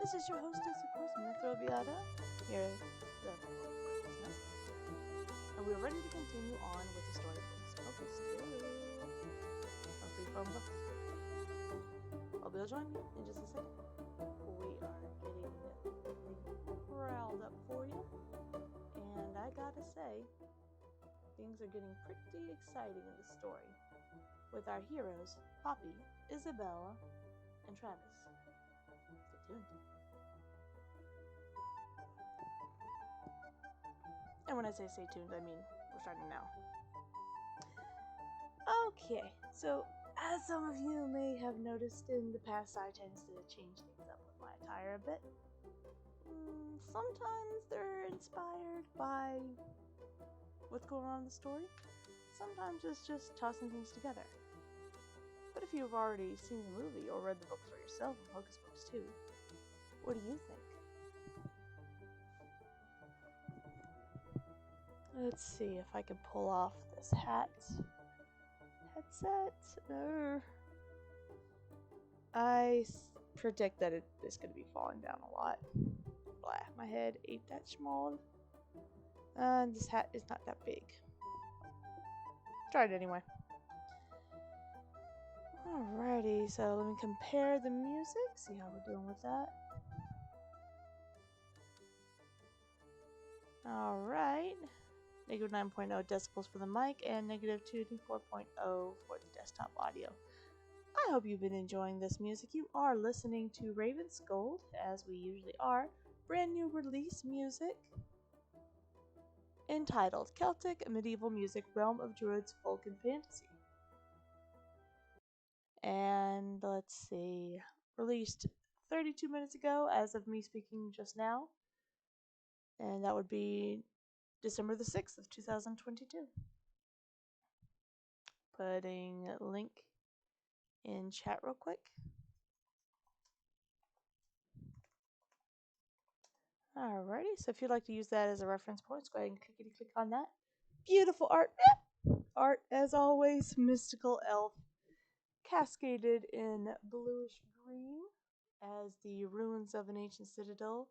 This is your hostess, of course, Mithra Beata, here at the Christmas. And we're ready to continue on with the story of Hocus Pocus 2. A freeform book. Hope you'll join me in just a second. We are getting things riled up for you. And I gotta say, things are getting pretty exciting in the story. With our heroes, Poppy, Isabella, and Travis. Stay tuned. And when I say stay tuned, I mean we're starting now. Okay, so as some of you may have noticed in the past, I tend to change things up with my attire a bit. Sometimes they're inspired by what's going on in the story. Sometimes it's just tossing things together. But if you've already seen the movie or read the book for yourself of Hocus Pocus 2, what do you think? Let's see if I can pull off this headset. I predict that it is going to be falling down a lot. Blah, my head ain't that small. And this hat is not that big. Try it anyway. Alrighty, so let me compare the music, see how we're doing with that. Alright. Negative 9.0 decibels for the mic and negative 24.0 for the desktop audio. I hope you've been enjoying this music. You are listening to Raven's Gold, as we usually are. Brand new release music entitled Celtic Medieval Music Realm of Druids, Folk and Fantasy. And let's see, released 32 minutes ago as of me speaking just now. And that would be December the 6th of 2022. Putting a link in chat real quick. Alrighty, so if you'd like to use that as a reference point, go ahead and click on that. Beautiful art. Art, as always, mystical elf, cascaded in bluish green as the ruins of an ancient citadel,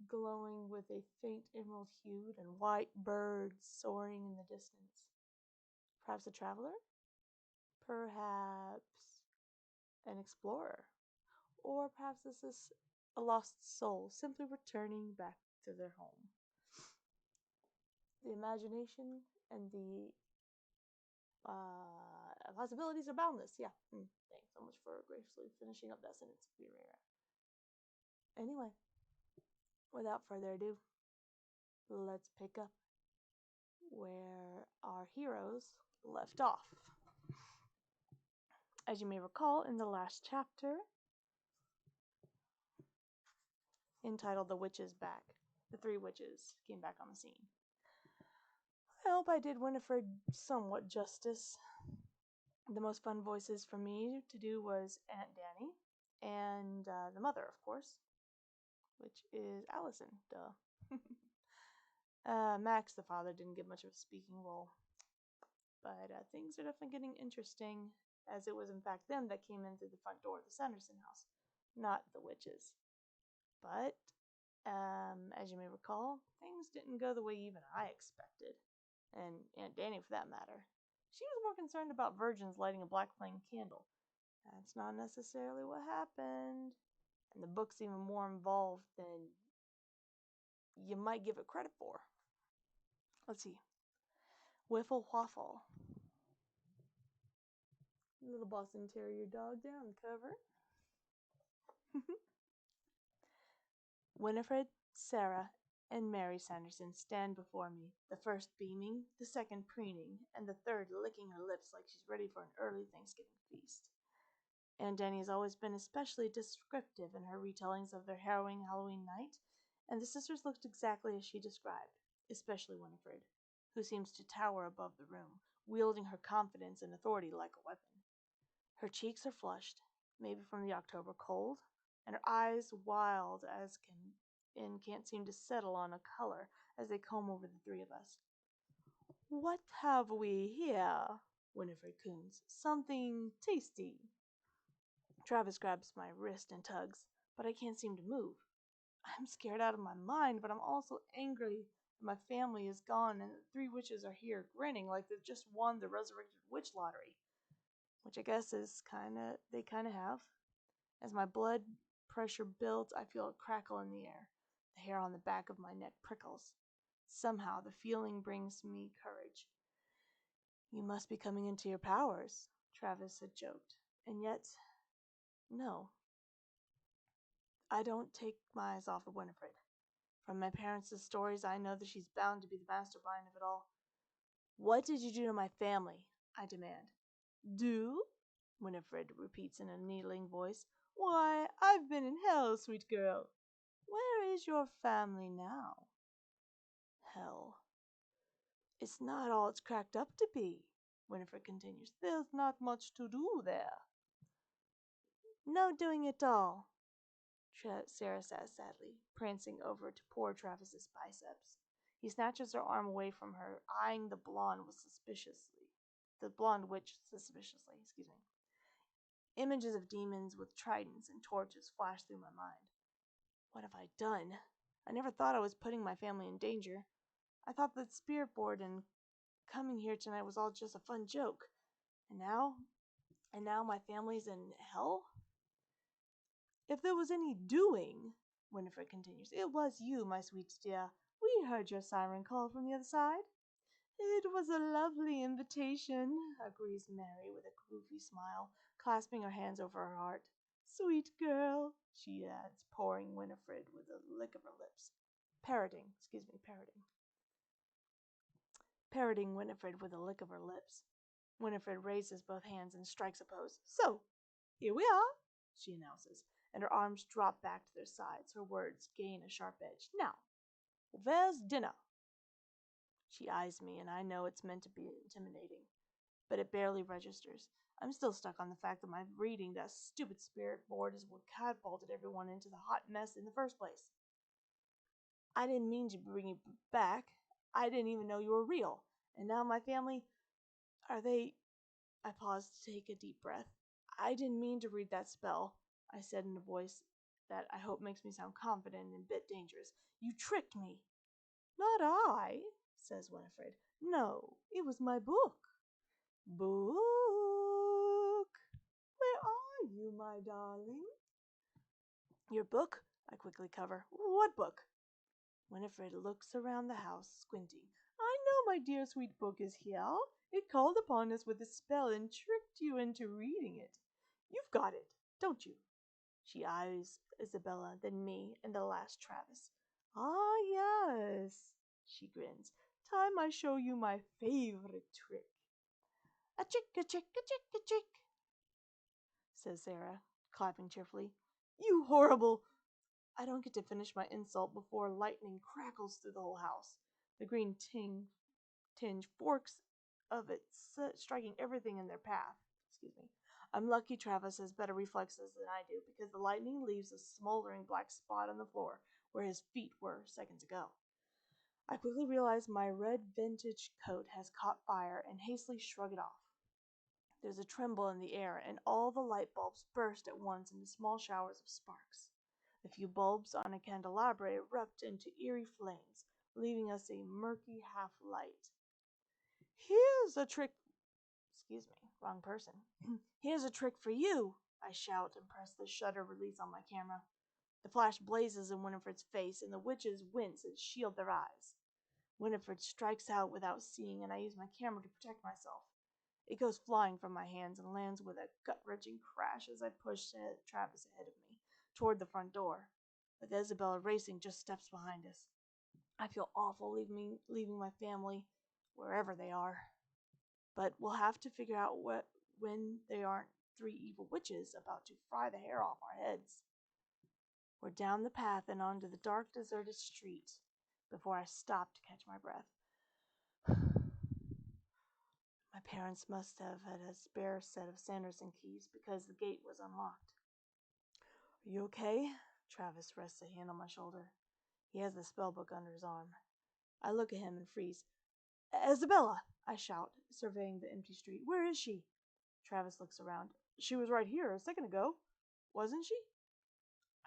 glowing with a faint emerald hue and white birds soaring in the distance. Perhaps a traveler? Perhaps an explorer? Or perhaps this is a lost soul simply returning back to their home. The imagination and the possibilities are boundless. Yeah. Thanks so much for gracefully finishing up that sentence. Anyway, without further ado, let's pick up where our heroes left off. As you may recall, in the last chapter, entitled The Witch is Back, the three witches came back on the scene. I hope I did Winifred somewhat justice. The most fun voices for me to do was Aunt Danny and the mother, of course, which is Allison, duh. Max, the father, didn't get much of a speaking role. But things are definitely getting interesting, as it was in fact them that came in through the front door of the Sanderson house, not the witches. But, as you may recall, things didn't go the way even I expected. And Aunt Danny, for that matter. She was more concerned about virgins lighting a black flame candle. That's not necessarily what happened. And the book's even more involved than you might give it credit for. Let's see. Whiffle-Whaffle. Little Boston Terrier dog there on the cover. Winifred, Sarah, and Mary Sanderson stand before me, the first beaming, the second preening, and the third licking her lips like she's ready for an early Thanksgiving feast. Aunt Danny has always been especially descriptive in her retellings of their harrowing Halloween night, and the sisters looked exactly as she described, especially Winifred, who seems to tower above the room, wielding her confidence and authority like a weapon. Her cheeks are flushed, maybe from the October cold, and her eyes wild as can't seem to settle on a color as they comb over the three of us. What have we here? Winifred croons. Something tasty. Travis grabs my wrist and tugs. but I can't seem to move. I'm scared out of my mind, but I'm also angry that my family is gone and the three witches are here grinning like they've just won the Resurrected Witch Lottery, which I guess they kind of have. As my blood pressure builds, I feel a crackle in the air. The hair on the back of my neck prickles. Somehow the feeling brings me courage. You must be coming into your powers, Travis had joked. And yet, no. I don't take my eyes off of Winifred. From my parents' stories, I know that she's bound to be the mastermind of it all. What did you do to my family? I demand. Do? Winifred repeats in a needling voice. Why, I've been in hell, sweet girl. Where is your family now? Hell. It's not all it's cracked up to be, Winifred continues. There's not much to do there. No doing at all, Sarah says sadly, prancing over to poor Travis's biceps. He snatches her arm away from her, eyeing the blonde witch suspiciously, Images of demons with tridents and torches flash through my mind. What have I done? I never thought I was putting my family in danger. I thought the spirit board and coming here tonight was all just a fun joke. And now my family's in hell? If there was any doing, Winifred continues, it was you, my sweet dear. We heard your siren call from the other side. It was a lovely invitation, agrees Mary with a goofy smile, clasping her hands over her heart. Sweet girl, she adds, pouring Winifred with a lick of her lips. Parroting Winifred with a lick of her lips. Winifred raises both hands and strikes a pose. So, here we are, she announces, and her arms drop back to their sides. Her words gain a sharp edge. Now, where's dinner? She eyes me, and I know it's meant to be intimidating, but it barely registers. I'm still stuck on the fact that my reading that stupid spirit board is what catapulted everyone into the hot mess in the first place. I didn't mean to bring you back. I didn't even know you were real. And now my family, are they... I paused to take a deep breath. I didn't mean to read that spell, I said in a voice that I hope makes me sound confident and a bit dangerous. You tricked me. Not I, says Winifred. No, it was my book. Book? Where are you, my darling? Your book? I quickly cover. What book? Winifred looks around the house, squinting. I know my dear sweet book is here. It called upon us with a spell and tricked you into reading it. You've got it, don't you? She eyes Isabella, then me, and the last Travis. Ah, yes, she grins. Time I show you my favorite trick. A chick, a chick, a chick, a chick, says Sarah, clapping cheerfully. You horrible... I don't get to finish my insult before lightning crackles through the whole house. The green tinge forks of it striking everything in their path. I'm lucky Travis has better reflexes than I do, because the lightning leaves a smoldering black spot on the floor where his feet were seconds ago. I quickly realize my red vintage coat has caught fire and hastily shrug it off. There's a tremble in the air, and all the light bulbs burst at once into small showers of sparks. The few bulbs on a candelabra erupt into eerie flames, leaving us a murky half-light. Here's a trick... wrong person. Here's a trick for you, I shout and press the shutter release on my camera. The flash blazes in Winifred's face, and the witches wince and shield their eyes. Winifred strikes out without seeing, and I use my camera to protect myself. It goes flying from my hands and lands with a gut-wrenching crash as I push Travis ahead of me, toward the front door, with Isabella racing just steps behind us. I feel awful leaving my family, wherever they are. But we'll have to figure out when they aren't three evil witches about to fry the hair off our heads. We're down the path and onto the dark, deserted street before I stop to catch my breath. My parents must have had a spare set of Sanderson keys because the gate was unlocked. Are you okay? Travis rests a hand on my shoulder. He has the spellbook under his arm. I look at him and freeze. Isabella! I shout, surveying the empty street. Where is she? Travis looks around. She was right here a second ago, wasn't she?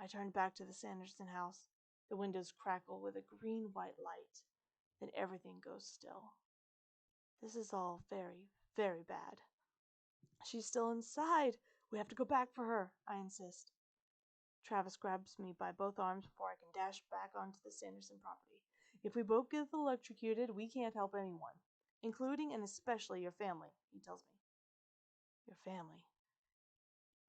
I turned back to the Sanderson house. The windows crackle with a green-white light. Then everything goes still. This is all very, very bad. She's still inside. We have to go back for her, I insist. Travis grabs me by both arms before I can dash back onto the Sanderson property. If we both get electrocuted, we can't help anyone, including and especially your family, he tells me. Your family.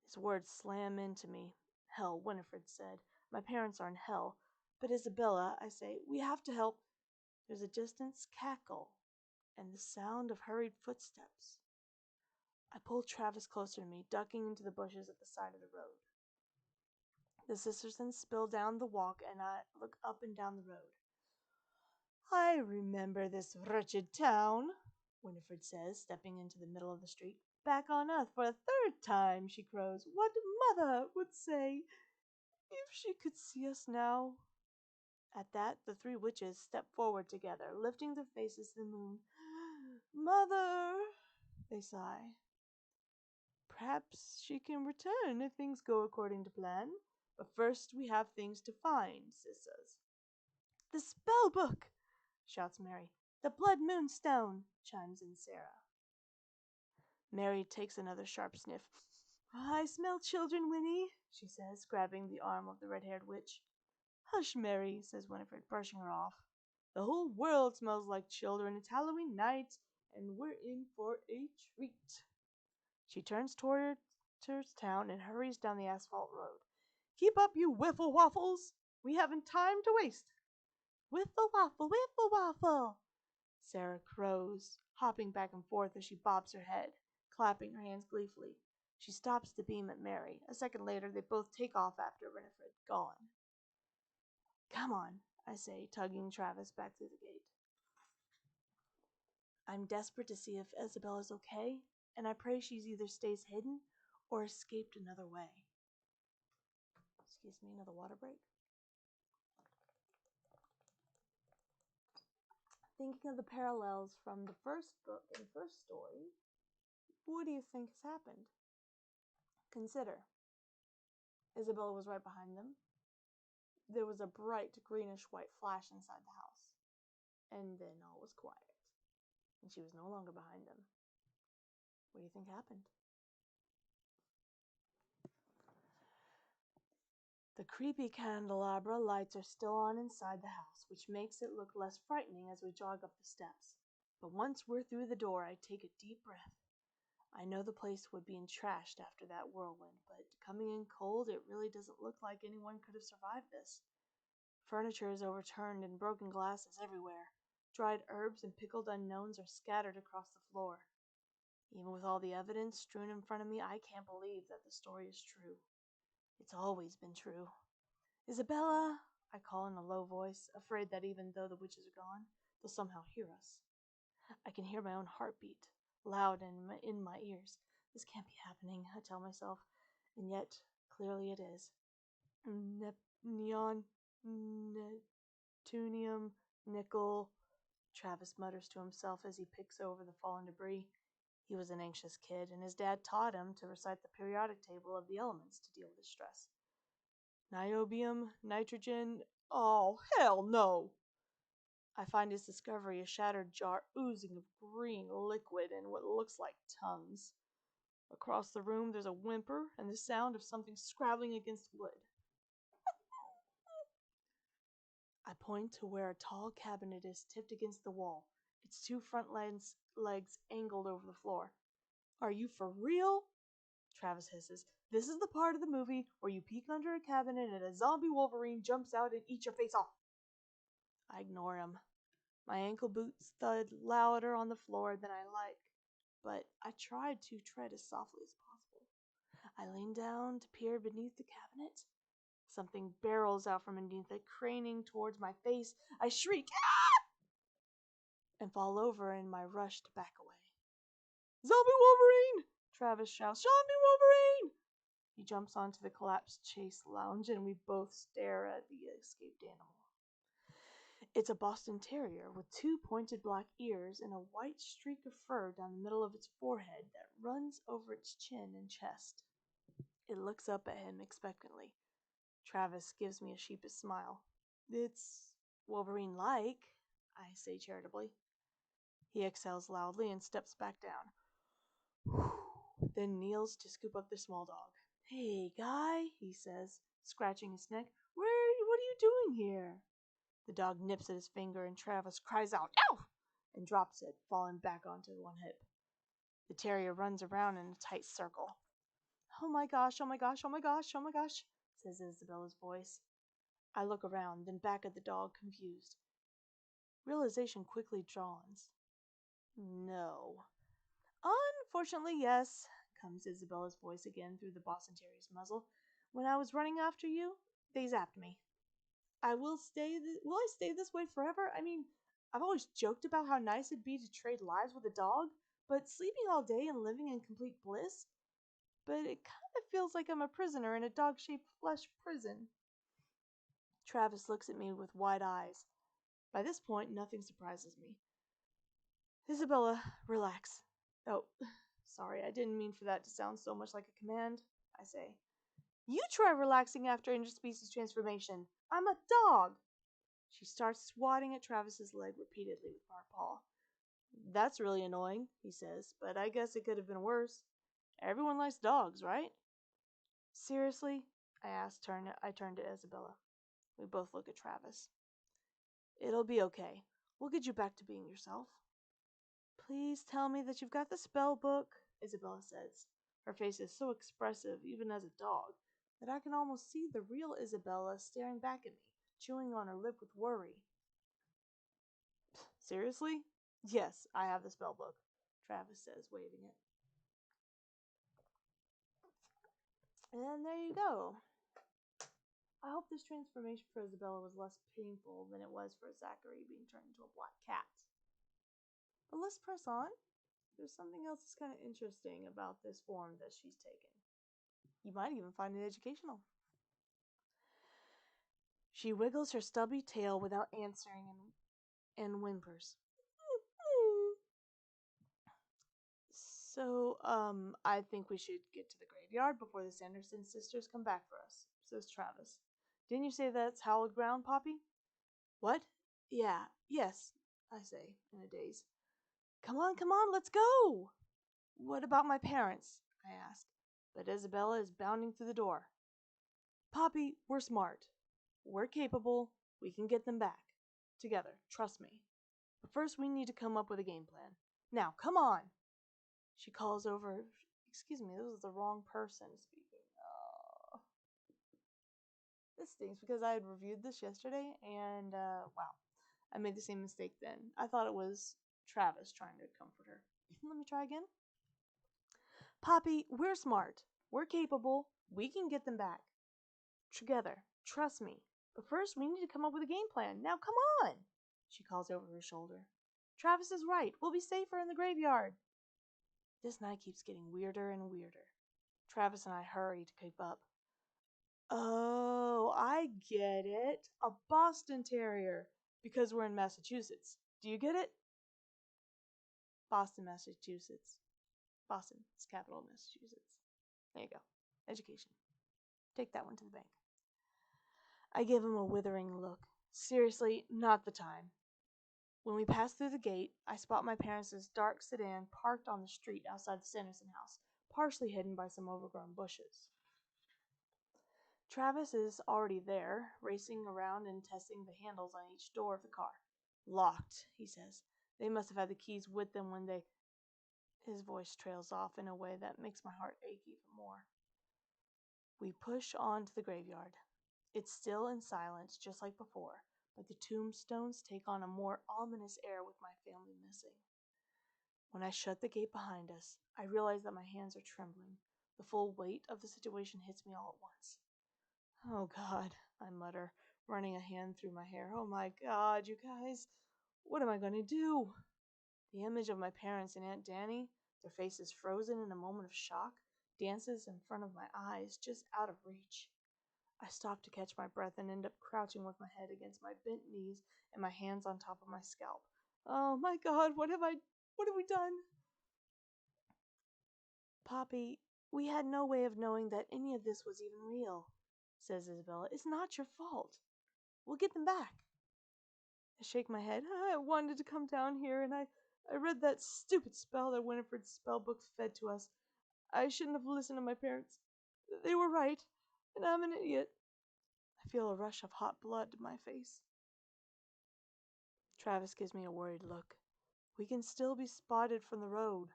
His words slam into me. Hell, Winifred said. My parents are in hell. But Isabella, I say, we have to help. There's a distant cackle and the sound of hurried footsteps. I pull Travis closer to me, ducking into the bushes at the side of the road. The Sistersons spill down the walk, and I look up and down the road. I remember this wretched town, Winifred says, stepping into the middle of the street. Back on Earth for a third time, she crows. What Mother would say if she could see us now. At that, the three witches step forward together, lifting their faces to the moon. Mother, they sigh. Perhaps she can return if things go according to plan. But first we have things to find, Sis says. The spell book, shouts Mary. The blood moonstone, chimes in Sarah. Mary takes another sharp sniff. I smell children, Winnie, she says, grabbing the arm of the red-haired witch. Hush, Mary, says Winifred, brushing her off. The whole world smells like children. It's Halloween night, and we're in for a treat. She turns towards town and hurries down the asphalt road. Keep up, you Whiffle-Waffles! We haven't time to waste. Whiffle-Waffle, Whiffle-Waffle! Sarah crows, hopping back and forth as she bobs her head, clapping her hands gleefully. She stops to beam at Mary. A second later, they both take off after Winifred, gone. Come on, I say, tugging Travis back through the gate. I'm desperate to see if Isabella's okay, and I pray she's either stays hidden or escaped another way. Excuse me, another water break. Thinking of the parallels from the first book and first story, what do you think has happened? Consider. Isabella was right behind them. There was a bright greenish-white flash inside the house. And then all was quiet. And she was no longer behind them. What do you think happened? The creepy candelabra lights are still on inside the house, which makes it look less frightening as we jog up the steps. But once we're through the door, I take a deep breath. I know the place would be trashed after that whirlwind, but coming in cold, it really doesn't look like anyone could have survived this. Furniture is overturned and broken glass is everywhere. Dried herbs and pickled unknowns are scattered across the floor. Even with all the evidence strewn in front of me, I can't believe that the story is true. It's always been true. Isabella, I call in a low voice, afraid that even though the witches are gone, they'll somehow hear us. I can hear my own heartbeat, loud and in my ears. This can't be happening, I tell myself, and yet, clearly it is. Neon, Neptunium, nickel, Travis mutters to himself as he picks over the fallen debris. He was an anxious kid, and his dad taught him to recite the periodic table of the elements to deal with stress. Niobium, nitrogen, oh, hell no! I find his discovery a shattered jar oozing of green liquid and what looks like tongues. Across the room there's a whimper and the sound of something scrabbling against wood. I point to where a tall cabinet is tipped against the wall, its two front legs angled over the floor. Are you for real? Travis hisses. This is the part of the movie where you peek under a cabinet and a zombie Wolverine jumps out and eats your face off. I ignore him. My ankle boots thud louder on the floor than I like, but I tried to tread as softly as possible. I lean down to peer beneath the cabinet. Something barrels out from underneath it, craning towards my face. I shriek, "Ah!" and fall over in my rush to back away. Zombie Wolverine! Travis shouts, Zombie Wolverine! He jumps onto the collapsed chase lounge and we both stare at the escaped animal. It's a Boston Terrier with two pointed black ears and a white streak of fur down the middle of its forehead that runs over its chin and chest. It looks up at him expectantly. Travis gives me a sheepish smile. It's Wolverine-like, I say charitably. He exhales loudly and steps back down. Then kneels to scoop up the small dog. Hey, guy, he says, scratching his neck. What are you doing here? The dog nips at his finger and Travis cries out, "Ow!" and drops it, falling back onto one hip. The terrier runs around in a tight circle. Oh my gosh, oh my gosh, oh my gosh, oh my gosh, says Isabella's voice. I look around, then back at the dog, confused. Realization quickly dawns. No. Unfortunately, yes, comes Isabella's voice again through the Boston Terrier's muzzle. When I was running after you, they zapped me. Will I stay this way forever? I mean, I've always joked about how nice it'd be to trade lives with a dog, but sleeping all day and living in complete bliss? But it kind of feels like I'm a prisoner in a dog-shaped flesh prison. Travis looks at me with wide eyes. By this point, nothing surprises me. Isabella, relax. Oh, sorry, I didn't mean for that to sound so much like a command, I say. You try relaxing after interspecies transformation. I'm a dog. She starts swatting at Travis's leg repeatedly with her paw. That's really annoying, he says, but I guess it could have been worse. Everyone likes dogs, right? Seriously? I turn to Isabella. We both look at Travis. It'll be okay. We'll get you back to being yourself. Please tell me that you've got the spell book, Isabella says. Her face is so expressive, even as a dog, that I can almost see the real Isabella staring back at me, chewing on her lip with worry. Seriously? Yes, I have the spell book, Travis says, waving it. And there you go. I hope this transformation for Isabella was less painful than it was for Zachary being turned into a black cat. But let's press on. There's something else that's kind of interesting about this form that she's taken. You might even find it educational. She wiggles her stubby tail without answering and whimpers. So, I think we should get to the graveyard before the Sanderson sisters come back for us, says Travis. Didn't you say that's hallowed ground, Poppy? What? Yeah, yes, I say, in a daze. Come on, let's go! What about my parents? I ask, but Isabella is bounding through the door. Poppy, we're smart. We're capable. We can get them back. Together, trust me. But first we need to come up with a game plan. Now, come on! She calls over. Excuse me, this was the wrong person speaking. This stinks because I had reviewed this yesterday and, wow. I made the same mistake then. I thought it was Travis trying to comfort her. Let me try again. Poppy, we're smart. We're capable. We can get them back. Together. Trust me. But first, we need to come up with a game plan. Now, come on! She calls over her shoulder. Travis is right. We'll be safer in the graveyard. This night keeps getting weirder and weirder. Travis and I hurry to keep up. Oh, I get it. A Boston Terrier. Because we're in Massachusetts. Do you get it? Boston, Massachusetts. Boston is capital of Massachusetts. There you go. Education. Take that one to the bank. I give him a withering look. Seriously, not the time. When we pass through the gate, I spot my parents' dark sedan parked on the street outside the Sanderson house, partially hidden by some overgrown bushes. Travis is already there, racing around and testing the handles on each door of the car. Locked, he says. They must have had the keys with them when they... His voice trails off in a way that makes my heart ache even more. We push on to the graveyard. It's still in silence, just like before, but the tombstones take on a more ominous air with my family missing. When I shut the gate behind us, I realize that my hands are trembling. The full weight of the situation hits me all at once. Oh God, I mutter, running a hand through my hair. Oh my God, you guys, what am I going to do? The image of my parents and Aunt Danny, their faces frozen in a moment of shock, dances in front of my eyes, just out of reach. I stop to catch my breath and end up crouching with my head against my bent knees and my hands on top of my scalp. Oh my God, what have we done? Poppy, we had no way of knowing that any of this was even real. says Isabella. It's not your fault. We'll get them back. I shake my head. I wanted to come down here, and I read that stupid spell that Winifred's spell book fed to us. I shouldn't have listened to my parents. They were right, and I'm an idiot. I feel a rush of hot blood to my face. Travis gives me a worried look. We can still be spotted from the road.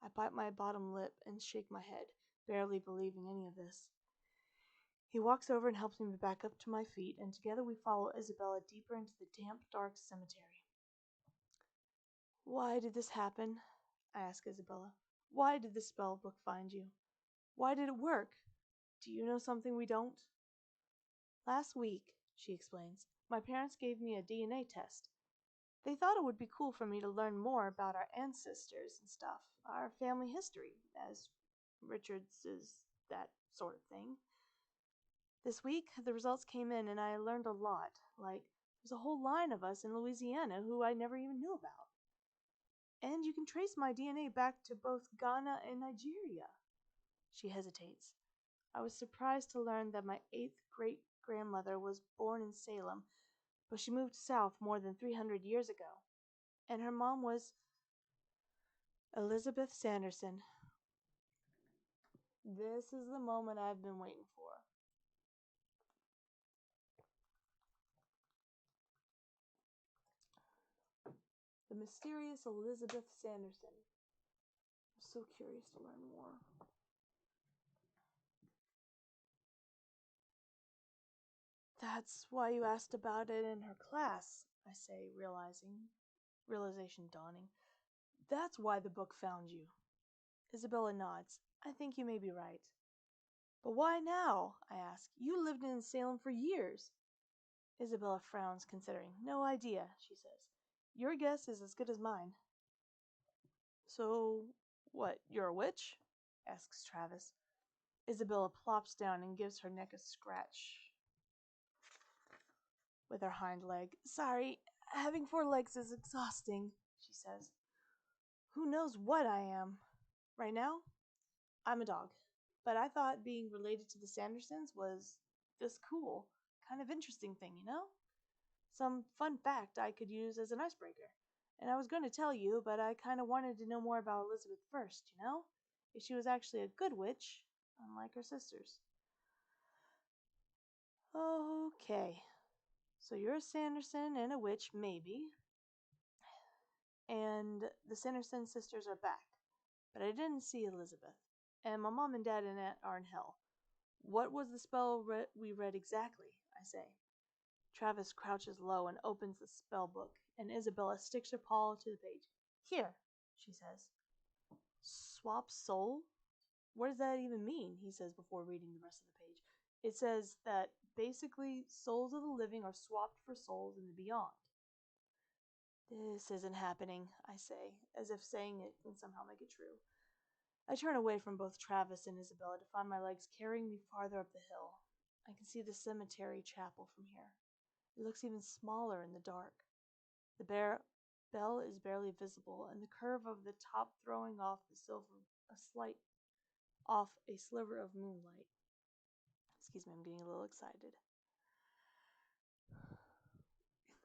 I bite my bottom lip and shake my head, barely believing any of this. He walks over and helps me back up to my feet, and together we follow Isabella deeper into the damp, dark cemetery. Why did this happen? I ask Isabella. Why did the spell book find you? Why did it work? Do you know something we don't? Last week, she explains, my parents gave me a DNA test. They thought it would be cool for me to learn more about our ancestors and stuff, our family history, as Richards is that sort of thing. This week, the results came in and I learned a lot, like there's a whole line of us in Louisiana who I never even knew about. And you can trace my DNA back to both Ghana and Nigeria. She hesitates. I was surprised to learn that my 8th great-grandmother was born in Salem, but she moved south more than 300 years ago. And her mom was Elizabeth Sanderson. This is the moment I've been waiting for. The mysterious Elizabeth Sanderson. I'm so curious to learn more. That's why you asked about it in her class, I say, realization dawning. That's why the book found you. Isabella nods. I think you may be right. But why now? I ask. You lived in Salem for years. Isabella frowns, considering. No idea, she says. Your guess is as good as mine. So, what, you're a witch? Asks Travis. Isabella plops down and gives her neck a scratch with her hind leg. Sorry, having 4 legs is exhausting, she says. Who knows what I am? Right now, I'm a dog. But I thought being related to the Sandersons was this cool, kind of interesting thing, you know? Some fun fact I could use as an icebreaker. And I was going to tell you, but I kind of wanted to know more about Elizabeth first, you know? If she was actually a good witch, unlike her sisters. Okay. So you're a Sanderson and a witch, maybe. And the Sanderson sisters are back. But I didn't see Elizabeth. And my mom and dad and aunt are in hell. What was the spell we read exactly? I say. Travis crouches low and opens the spell book, and Isabella sticks her paw to the page. Here, she says. Swap soul? What does that even mean? He says before reading the rest of the page. It says that basically souls of the living are swapped for souls in the beyond. This isn't happening, I say, as if saying it can somehow make it true. I turn away from both Travis and Isabella to find my legs carrying me farther up the hill. I can see the cemetery chapel from here. It looks even smaller in the dark. The bell is barely visible, and the curve of the top throwing off a sliver of moonlight. Excuse me, I'm getting a little excited.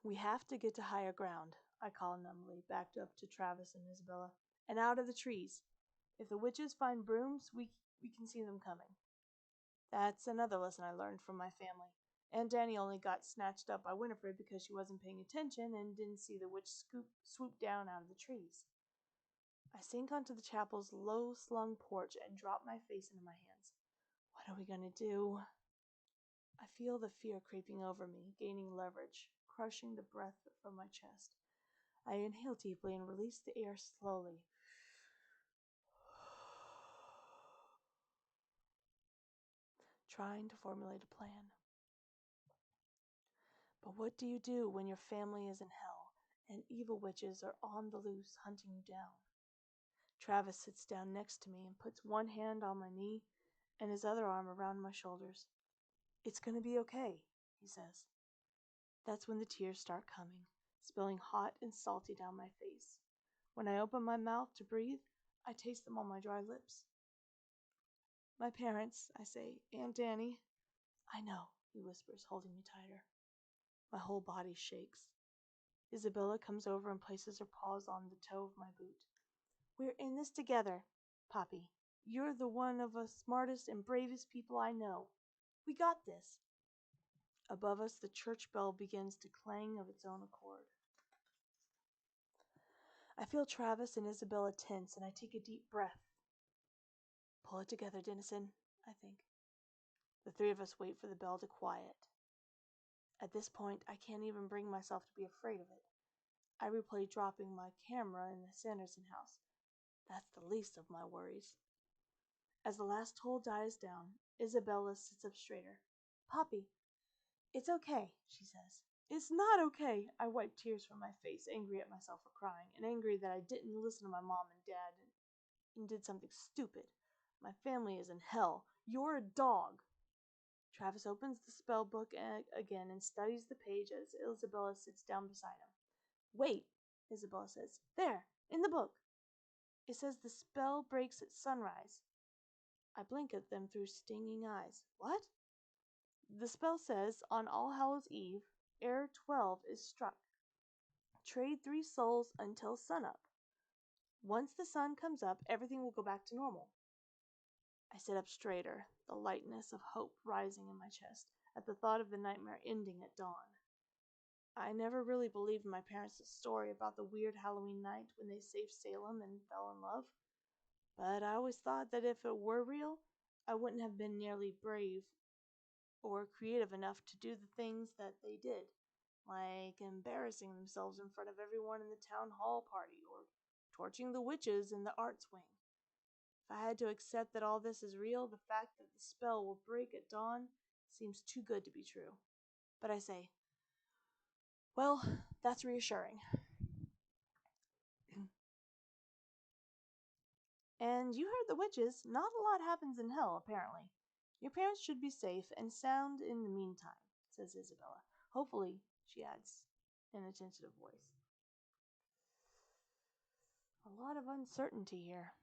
We have to get to higher ground, I call numbly, backed up to Travis and Isabella, and out of the trees. If the witches find brooms, we can see them coming. That's another lesson I learned from my family. Aunt Danny only got snatched up by Winifred because she wasn't paying attention and didn't see the witch swoop down out of the trees. I sink onto the chapel's low-slung porch and drop my face into my hands. What are we going to do? I feel the fear creeping over me, gaining leverage, crushing the breath from my chest. I inhale deeply and release the air slowly. Trying to formulate a plan. But what do you do when your family is in hell and evil witches are on the loose hunting you down? Travis sits down next to me and puts one hand on my knee and his other arm around my shoulders. It's going to be okay, he says. That's when the tears start coming, spilling hot and salty down my face. When I open my mouth to breathe, I taste them on my dry lips. My parents, I say, Aunt Danny, I know, he whispers, holding me tighter. My whole body shakes. Isabella comes over and places her paws on the toe of my boot. We're in this together, Poppy. You're the one of the smartest and bravest people I know. We got this. Above us, the church bell begins to clang of its own accord. I feel Travis and Isabella tense, and I take a deep breath. Pull it together, Dennison, I think. The three of us wait for the bell to quiet. At this point, I can't even bring myself to be afraid of it. I replay dropping my camera in the Sanderson house. That's the least of my worries. As the last toll dies down, Isabella sits up straighter. Poppy, it's okay, she says. It's not okay. I wipe tears from my face, angry at myself for crying, and angry that I didn't listen to my mom and dad and did something stupid. My family is in hell. You're a dog. Travis opens the spell book again and studies the page as Isabella sits down beside him. Wait, Isabella says. There, in the book. It says the spell breaks at sunrise. I blink at them through stinging eyes. What? The spell says, on All Hallows Eve, ere 12 is struck. Trade 3 souls until sunup. Once the sun comes up, everything will go back to normal. I sit up straighter, the lightness of hope rising in my chest at the thought of the nightmare ending at dawn. I never really believed my parents' story about the weird Halloween night when they saved Salem and fell in love. But I always thought that if it were real, I wouldn't have been nearly brave or creative enough to do the things that they did, like embarrassing themselves in front of everyone in the town hall party or torching the witches in the arts wing. If I had to accept that all this is real, the fact that the spell will break at dawn seems too good to be true. But I say, well, that's reassuring. And you heard the witches. Not a lot happens in hell, apparently. Your parents should be safe and sound in the meantime, says Isabella. Hopefully, she adds, in a tentative voice. A lot of uncertainty here.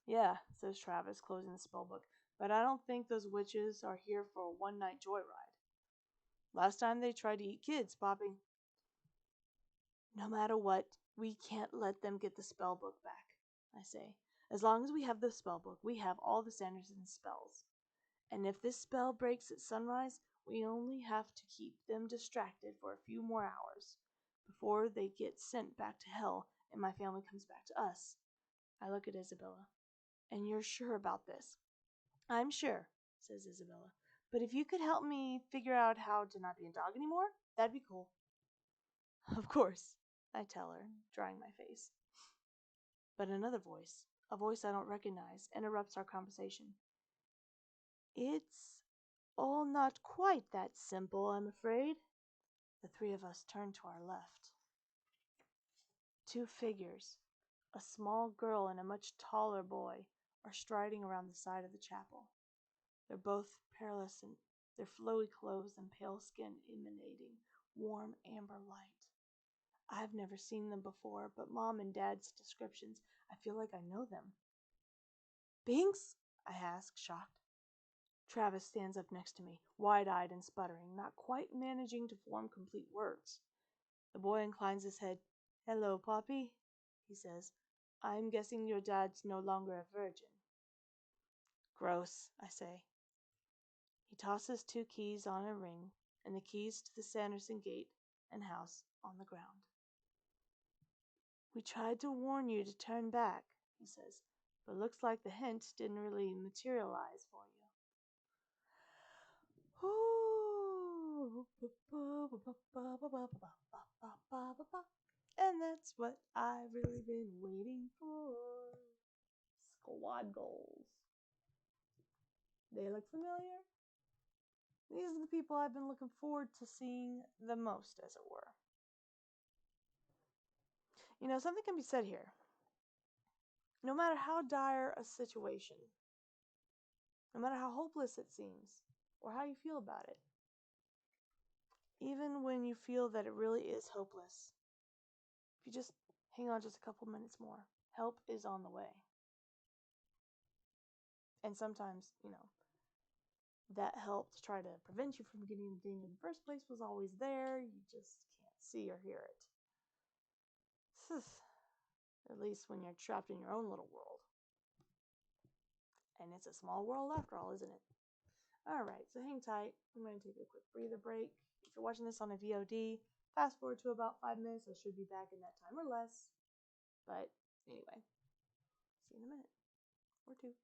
Yeah, says Travis, closing the spellbook, but I don't think those witches are here for a one-night joyride. Last time they tried to eat kids, Poppy. No matter what, we can't let them get the spellbook back, I say. As long as we have the spellbook, we have all the Sanderson spells. And if this spell breaks at sunrise, we only have to keep them distracted for a few more hours before they get sent back to hell and my family comes back to us. I look at Isabella. And you're sure about this? I'm sure, says Isabella. But if you could help me figure out how to not be a dog anymore, that'd be cool. Of course, I tell her, drying my face. But another voice, a voice I don't recognize, interrupts our conversation. It's all not quite that simple, I'm afraid. The three of us turn to our left. 2 figures, a small girl and a much taller boy, are striding around the side of the chapel. They're both pearlescent, their flowy clothes and pale skin emanating warm amber light. I've never seen them before, but Mom and Dad's descriptions, I feel like I know them. Binks? I ask, shocked. Travis stands up next to me, wide-eyed and sputtering, not quite managing to form complete words. The boy inclines his head. Hello, Poppy, he says. I'm guessing your dad's no longer a virgin. Gross, I say. He tosses 2 keys on a ring and the keys to the Sanderson gate and house on the ground. We tried to warn you to turn back, he says, but looks like the hint didn't really materialize for you. And that's what I've really been waiting for. Squad goals. They look familiar? These are the people I've been looking forward to seeing the most, as it were. You know, something can be said here. No matter how dire a situation, no matter how hopeless it seems, or how you feel about it, even when you feel that it really is hopeless, if you just hang on just a couple minutes more, help is on the way. And sometimes, that helped try to prevent you from getting the thing in the first place was always there. You just can't see or hear it. At least when you're trapped in your own little world. And it's a small world after all, isn't it? Alright, so hang tight. I'm going to take a quick breather break. If you're watching this on a VOD, fast forward to about 5 minutes. I should be back in that time or less. But anyway, see you in a minute. Or 2. Or 3.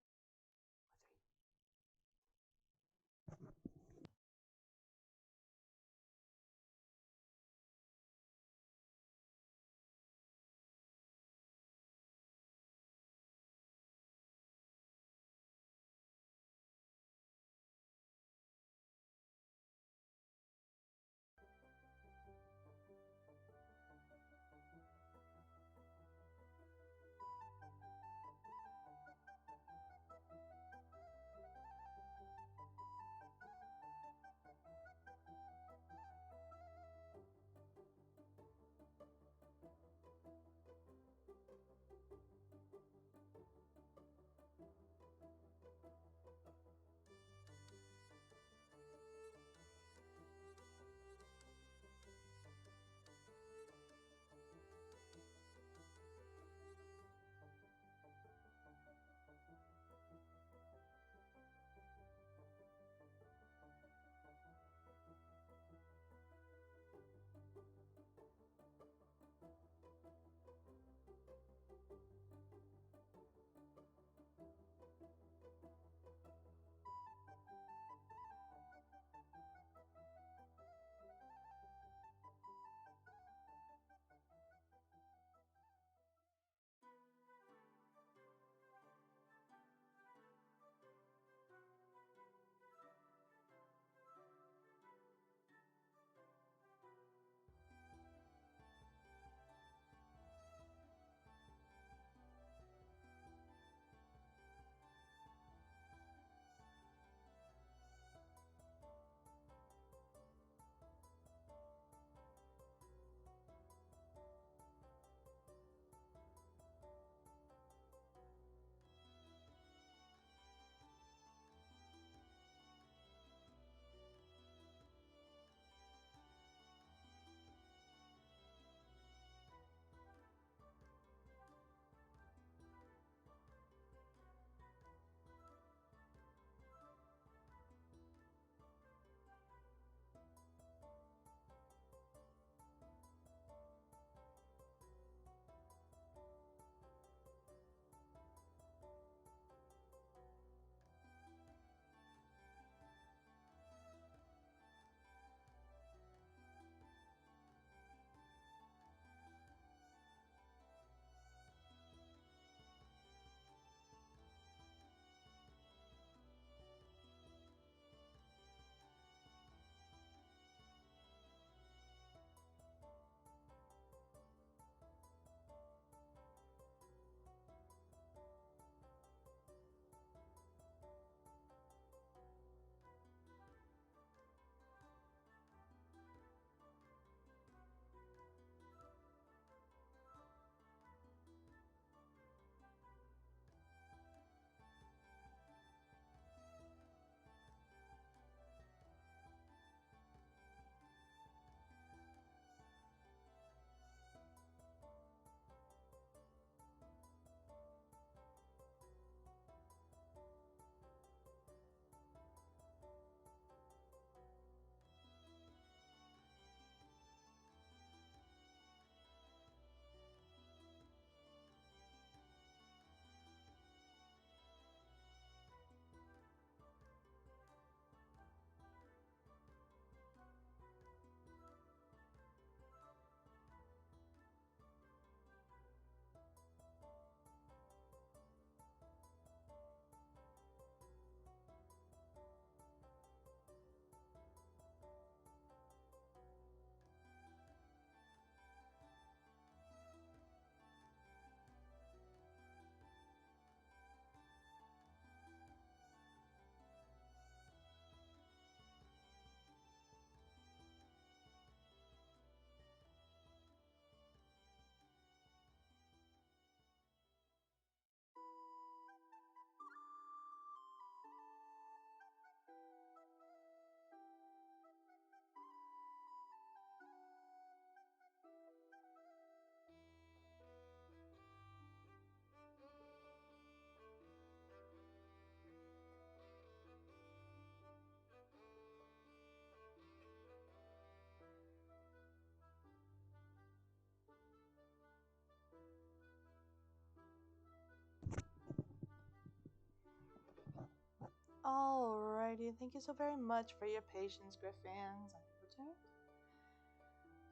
Alrighty, thank you so very much for your patience, Griffans. I have returned.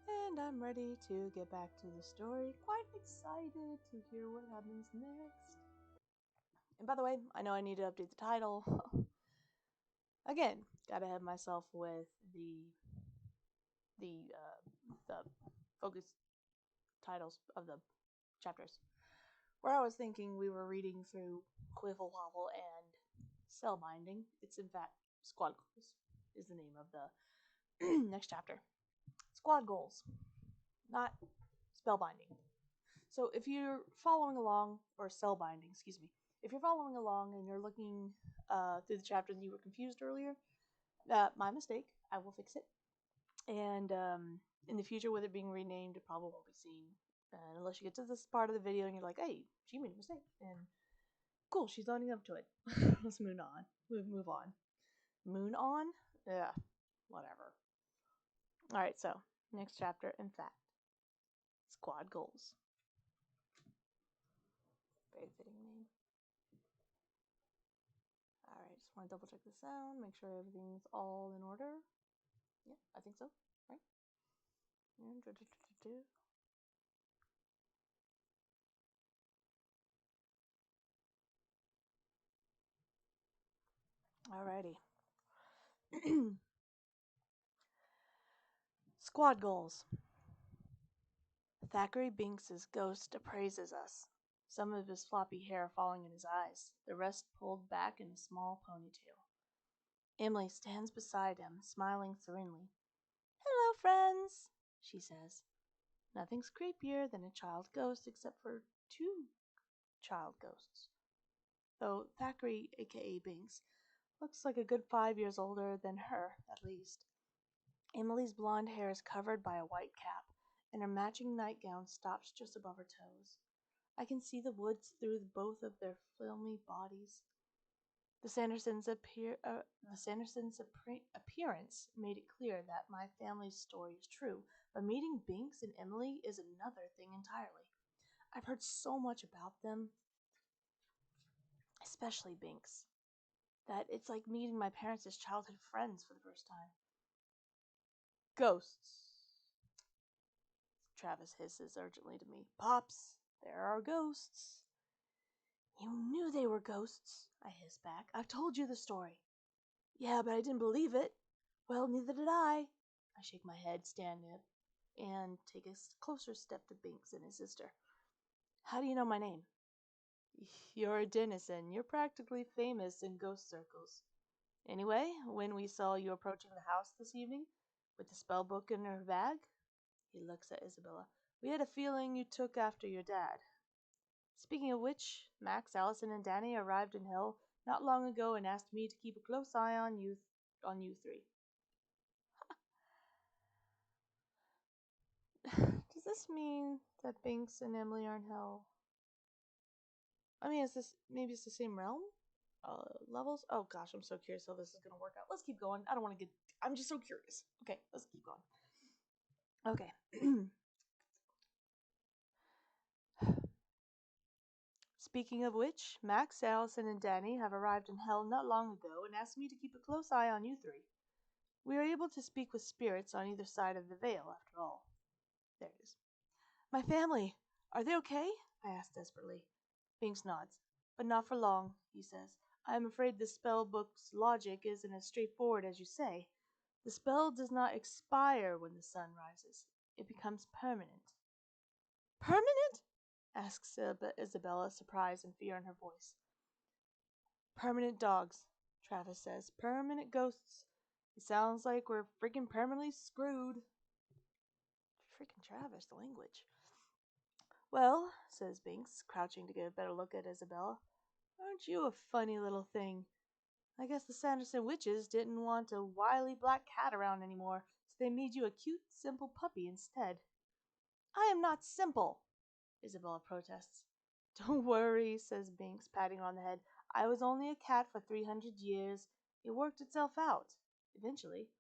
And I'm ready to get back to the story. Quite excited to hear what happens next. And by the way, I know I need to update the title. Again, gotta have myself with the focus titles of the chapters. Where I was thinking we were reading through Whiffle-Whaffle and Spellbinding. It's in fact Squad Goals is the name of the next chapter. Squad Goals, not Spellbinding. So if you're following along, or Spellbinding, excuse me, if you're following along and you're looking through the chapters and you were confused earlier, my mistake. I will fix it. And in the future, with it being renamed, it probably won't be seen unless you get to this part of the video and you're like, hey, she made a mistake. And cool, she's owning up to it. Let's move on. Move on. Moon on? Yeah, whatever. Alright, so, next chapter, in fact. Squad Goals. Very fitting name. Alright, just want to double check the sound, make sure everything's all in order. Yeah, I think so, right? Alrighty. Squad Goals. Thackeray Binks's ghost appraises us, some of his floppy hair falling in his eyes, the rest pulled back in a small ponytail. Emily stands beside him, smiling serenely. Hello, friends, she says. Nothing's creepier than a child ghost except for two child ghosts. Though Thackeray, aka Binks, looks like a good 5 years older than her, at least. Emily's blonde hair is covered by a white cap, and her matching nightgown stops just above her toes. I can see the woods through both of their filmy bodies. The Sandersons' appearance made it clear that my family's story is true, but meeting Binks and Emily is another thing entirely. I've heard so much about them, especially Binks, that it's like meeting my parents' childhood friends for the first time. Ghosts, Travis hisses urgently to me. Pops, there are ghosts. You knew they were ghosts, I hiss back. I've told you the story. Yeah, but I didn't believe it. Well, neither did I. I shake my head, stand up, and take a closer step to Binks and his sister. How do you know my name? You're a denizen. You're practically famous in ghost circles. Anyway, when we saw you approaching the house this evening, with the spell book in her bag, he looks at Isabella, we had a feeling you took after your dad. Speaking of which, Max, Allison, and Danny arrived in hell not long ago and asked me to keep a close eye on you three. Does this mean that Binks and Emily are in hell? I mean, maybe it's the same realm? Levels? Oh gosh, I'm so curious how this is gonna work out. Let's keep going. I don't want to I'm just so curious. Okay, let's keep going. Okay. Speaking of which, Max, Allison, and Danny have arrived in hell not long ago and asked me to keep a close eye on you three. We are able to speak with spirits on either side of the veil, after all. There it is. My family, are they okay? I ask desperately. Binks nods. But not for long, he says. I am afraid the spell book's logic isn't as straightforward as you say. The spell does not expire when the sun rises. It becomes permanent. Permanent? Asks Isabella, surprise and fear in her voice. Permanent dogs, Travis says. Permanent ghosts. It sounds like we're freaking permanently screwed. Freaking Travis, the language. Well, says Binks, crouching to get a better look at Isabella, aren't you a funny little thing? I guess the Sanderson witches didn't want a wily black cat around anymore, so they made you a cute, simple puppy instead. I am not simple, Isabella protests. Don't worry, says Binks, patting her on the head. I was only a cat for 300 years. It worked itself out. Eventually.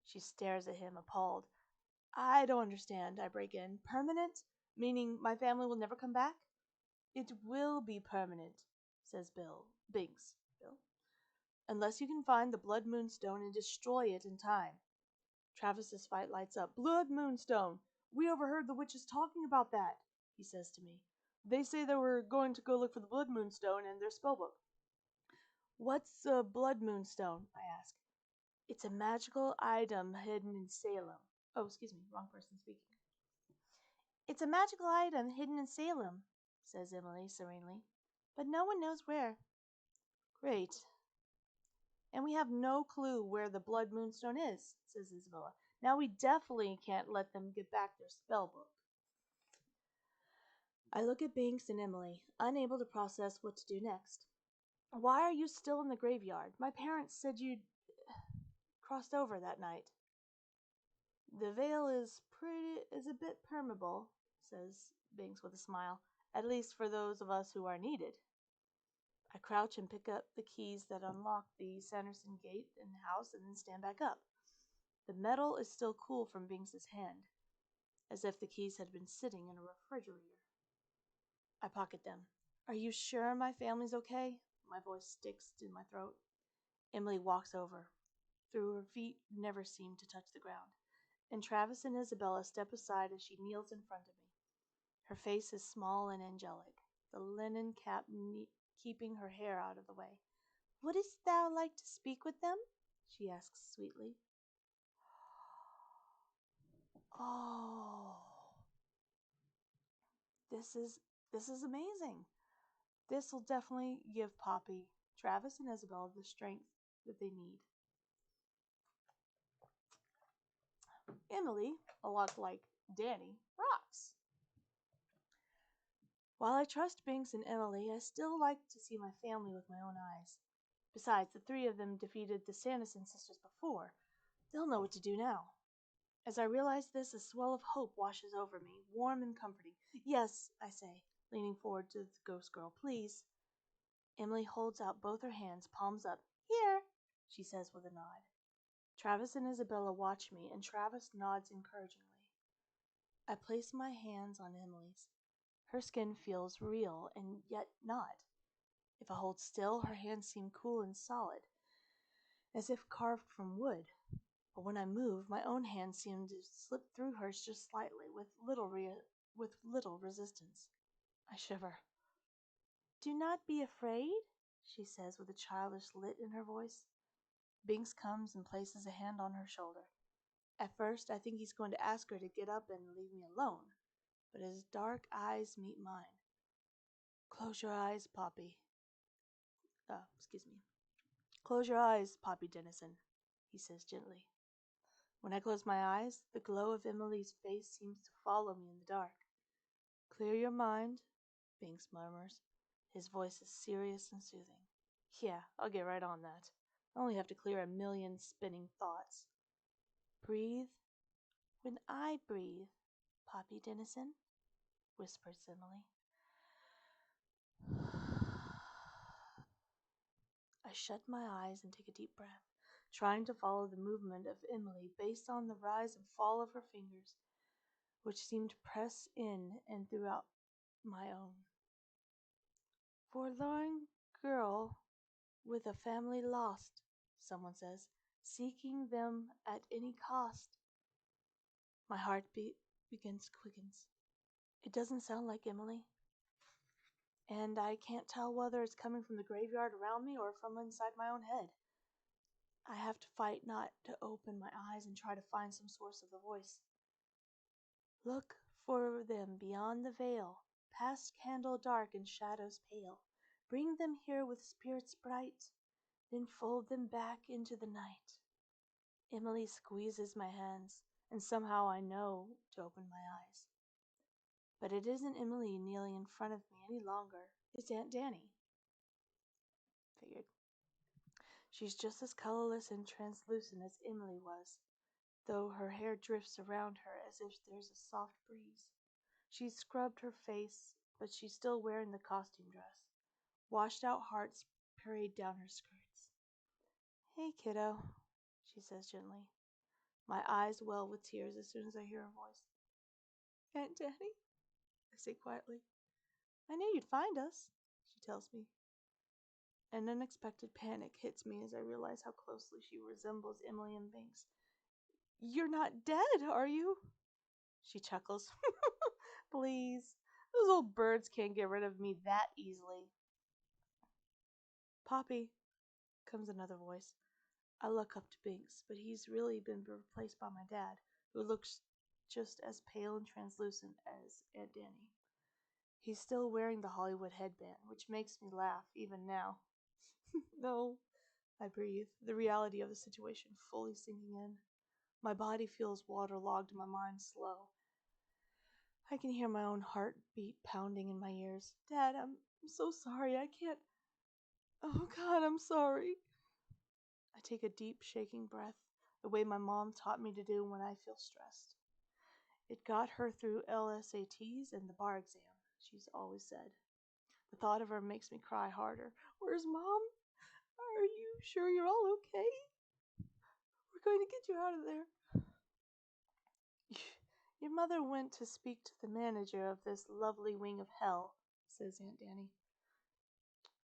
She stares at him, appalled. I don't understand, I break in. Permanent? Meaning my family will never come back? It will be permanent, says Binks. Bill? unless you can find the Blood Moonstone and destroy it in time. Travis's fight lights up. Blood Moonstone! We overheard the witches talking about that, he says to me. They say they were going to go look for the Blood Moonstone in their spellbook. What's a Blood Moonstone? I ask. It's a magical item hidden in Salem. Oh, excuse me, wrong person speaking. It's a magical item hidden in Salem, says Emily serenely, but no one knows where. Great. And we have no clue where the Blood Moonstone is, says Isabella. Now we definitely can't let them get back their spellbook. I look at Binks and Emily, unable to process what to do next. Why are you still in the graveyard? My parents said you'd crossed over that night. The veil is a bit permeable, says Binks with a smile, at least for those of us who are needed. I crouch and pick up the keys that unlock the Sanderson gate in the house and then stand back up. The metal is still cool from Binks's hand, as if the keys had been sitting in a refrigerator. I pocket them. Are you sure my family's okay? My voice sticks in my throat. Emily walks over. Through her feet never seem to touch the ground, and Travis and Isabella step aside as she kneels in front of me. Her face is small and angelic, the linen cap keeping her hair out of the way. Wouldst thou like to speak with them? She asks sweetly. Oh, this is amazing. This will definitely give Poppy, Travis, and Isabella the strength that they need. Emily, a lot like Danny, rocks. While I trust Binks and Emily, I still like to see my family with my own eyes. Besides, the three of them defeated the Sanderson sisters before. They'll know what to do now. As I realize this, a swell of hope washes over me, warm and comforting. Yes, I say, leaning forward to the ghost girl, please. Emily holds out both her hands, palms up. Here, she says with a nod. Travis and Isabella watch me, and Travis nods encouragingly. I place my hands on Emily's. Her skin feels real, and yet not. If I hold still, her hands seem cool and solid, as if carved from wood. But when I move, my own hands seem to slip through hers just slightly, with little resistance. I shiver. Do not be afraid, she says with a childish lit in her voice. Binks comes and places a hand on her shoulder. At first, I think he's going to ask her to get up and leave me alone, but his dark eyes meet mine. Close your eyes, Poppy. Close your eyes, Poppy Dennison, he says gently. When I close my eyes, the glow of Emily's face seems to follow me in the dark. Clear your mind, Binks murmurs. His voice is serious and soothing. Yeah, I'll get right on that. I only have to clear a million spinning thoughts. Breathe when I breathe, Poppy Dennison, whispers Emily. I shut my eyes and take a deep breath, trying to follow the movement of Emily based on the rise and fall of her fingers, which seemed to press in and throughout my own. Forlorn girl with a family lost, someone says, seeking them at any cost. My heartbeat quickens. It doesn't sound like Emily, and I can't tell whether it's coming from the graveyard around me or from inside my own head. I have to fight not to open my eyes and try to find some source of the voice. Look for them beyond the veil, past candle dark and shadows pale. Bring them here with spirits bright, then fold them back into the night. Emily squeezes my hands, and somehow I know to open my eyes. But it isn't Emily kneeling in front of me any longer. It's Aunt Danny. Figured. She's just as colorless and translucent as Emily was, though her hair drifts around her as if there's a soft breeze. She's scrubbed her face, but she's still wearing the costume dress. Washed out hearts parade down her skirts. Hey, kiddo, she says gently. My eyes well with tears as soon as I hear her voice. Aunt Danny? I say quietly. I knew you'd find us, she tells me. An unexpected panic hits me as I realize how closely she resembles Emily in Binks. You're not dead, are you? She chuckles. Please. Those old birds can't get rid of me that easily. Poppy, comes another voice. I look up to Binks, but he's really been replaced by my dad, who looks just as pale and translucent as Aunt Danny. He's still wearing the Hollywood headband, which makes me laugh even now. No, I breathe, the reality of the situation fully sinking in. My body feels waterlogged and my mind slow. I can hear my own heartbeat pounding in my ears. Dad, I'm so sorry. I can't. Oh, God, I'm sorry. I take a deep, shaking breath, the way my mom taught me to do when I feel stressed. It got her through LSATs and the bar exam, she's always said. The thought of her makes me cry harder. Where's Mom? Are you sure you're all okay? We're going to get you out of there. Your mother went to speak to the manager of this lovely wing of hell, says Aunt Danny.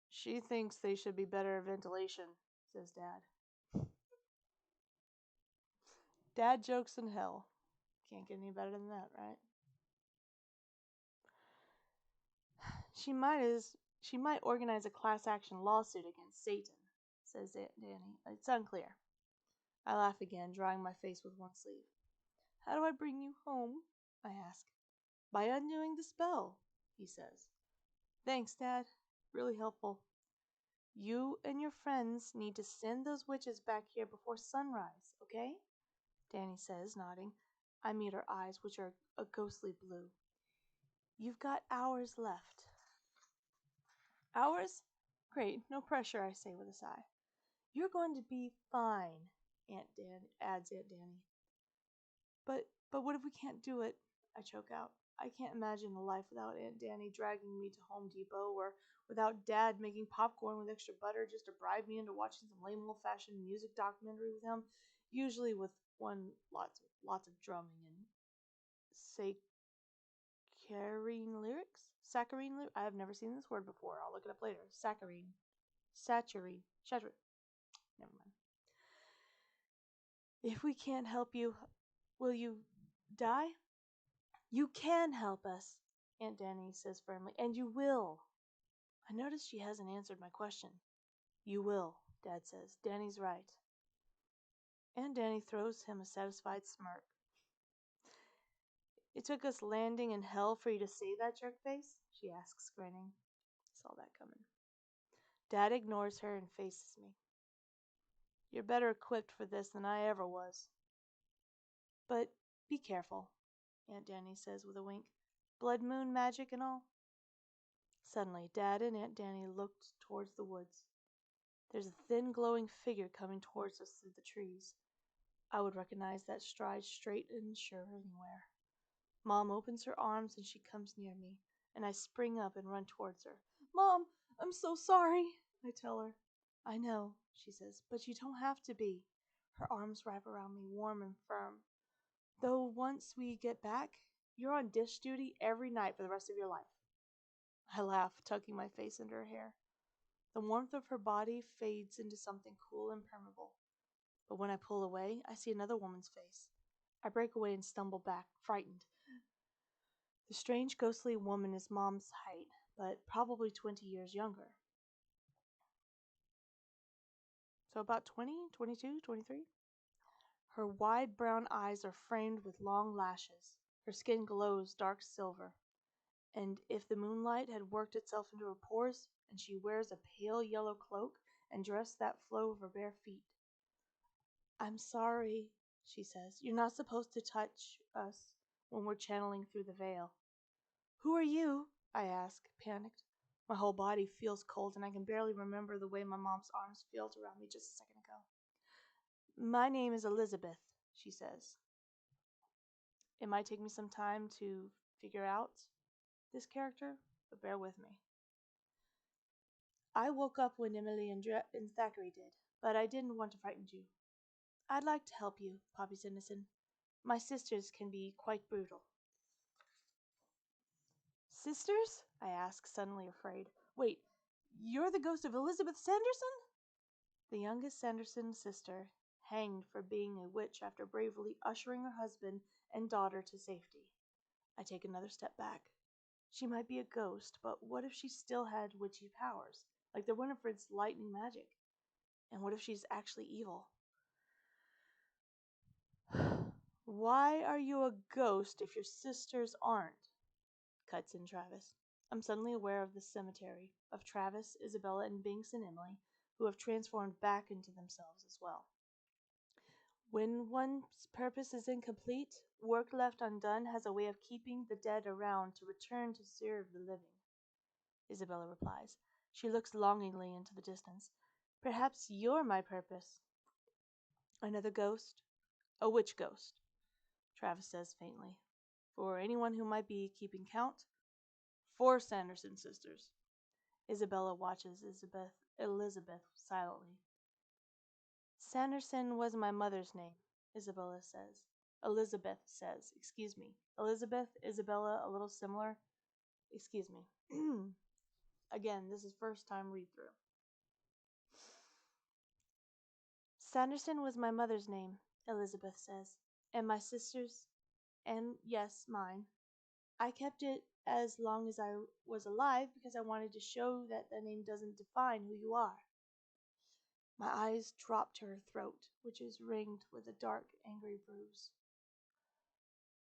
She thinks they should be better ventilation, says Dad. Dad jokes in hell. Can't get any better than that, right? She might organize a class action lawsuit against Satan, says Aunt Danny. It's unclear. I laugh again, drying my face with one sleeve. How do I bring you home? I ask. By undoing the spell, he says. Thanks, Dad. Really helpful. You and your friends need to send those witches back here before sunrise, okay? Danny says, nodding. I meet her eyes, which are a ghostly blue. You've got hours left. Hours? Great, no pressure, I say with a sigh. You're going to be fine, adds Aunt Danny. But what if we can't do it? I choke out. I can't imagine a life without Aunt Danny dragging me to Home Depot, or without Dad making popcorn with extra butter just to bribe me into watching some lame old-fashioned music documentary with him, usually with lots of drumming and saccharine lyrics. Saccharine lyrics. I have never seen this word before. I'll look it up later. Saccharine. Saturine. Never mind. If we can't help you, will you die? You can help us, Aunt Danny says firmly, and you will. I notice she hasn't answered my question. You will, Dad says. Danny's right. Aunt Danny throws him a satisfied smirk. It took us landing in hell for you to say that, jerkface? She asks, grinning. Saw that coming. Dad ignores her and faces me. You're better equipped for this than I ever was. But be careful, Aunt Danny says with a wink. Blood moon magic and all. Suddenly, Dad and Aunt Danny looked towards the woods. There's a thin, glowing figure coming towards us through the trees. I would recognize that stride straight and sure anywhere. Mom opens her arms and she comes near me, and I spring up and run towards her. Mom, I'm so sorry, I tell her. I know, she says, but you don't have to be. Her arms wrap around me, warm and firm. Though once we get back, you're on dish duty every night for the rest of your life. I laugh, tucking my face into her hair. The warmth of her body fades into something cool and permeable. But when I pull away, I see another woman's face. I break away and stumble back, frightened. The strange, ghostly woman is Mom's height, but probably 20 years younger. So about 20, 22, 23? Her wide brown eyes are framed with long lashes. Her skin glows dark silver. And if the moonlight had worked itself into her pores, and she wears a pale yellow cloak and dress that flow of her bare feet. I'm sorry, she says. You're not supposed to touch us when we're channeling through the veil. Who are you? I ask, panicked. My whole body feels cold, and I can barely remember the way my mom's arms felt around me just a second ago. My name is Elizabeth, she says. It might take me some time to figure out this character, but bear with me. I woke up when Emily and Thackeray did, but I didn't want to frighten you. I'd like to help you, Poppy Innocent. My sisters can be quite brutal. Sisters? I ask, suddenly afraid. Wait, You're the ghost of Elizabeth Sanderson? The youngest Sanderson sister hanged for being a witch after bravely ushering her husband and daughter to safety. I take another step back. She might be a ghost, but what if she still had witchy powers, like the Winifred's lightning magic? And what if she's actually evil? Why are you a ghost if your sisters aren't? Cuts in Travis. I'm suddenly aware of the cemetery, of Travis, Isabella, and Binks and Emily, who have transformed back into themselves as well. When one's purpose is incomplete, work left undone has a way of keeping the dead around to return to serve the living. Isabella replies. She looks longingly into the distance. Perhaps you're my purpose. Another ghost? A witch ghost, Travis says faintly. For anyone who might be keeping count, 4 Sanderson sisters. Isabella watches Elizabeth silently. Sanderson was my mother's name, Elizabeth says. Excuse me. Elizabeth, Isabella, a little similar. Excuse me. Again, this is first time read through. Sanderson was my mother's name, Elizabeth says. And my sister's, and yes, mine. I kept it as long as I was alive because I wanted to show that the name doesn't define who you are. My eyes drop to her throat, which is ringed with a dark, angry bruise.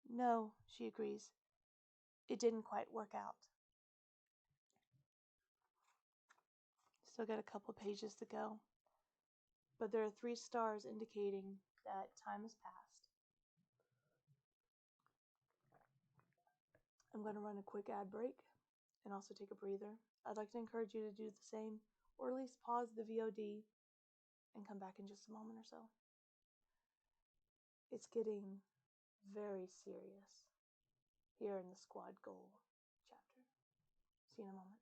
No, she agrees. It didn't quite work out. Still got a couple pages to go. But there are 3 stars indicating that time has passed. I'm going to run a quick ad break and also take a breather. I'd like to encourage you to do the same, or at least pause the VOD and come back in just a moment or so. It's getting very serious here in the Squad Goal chapter. See you in a moment.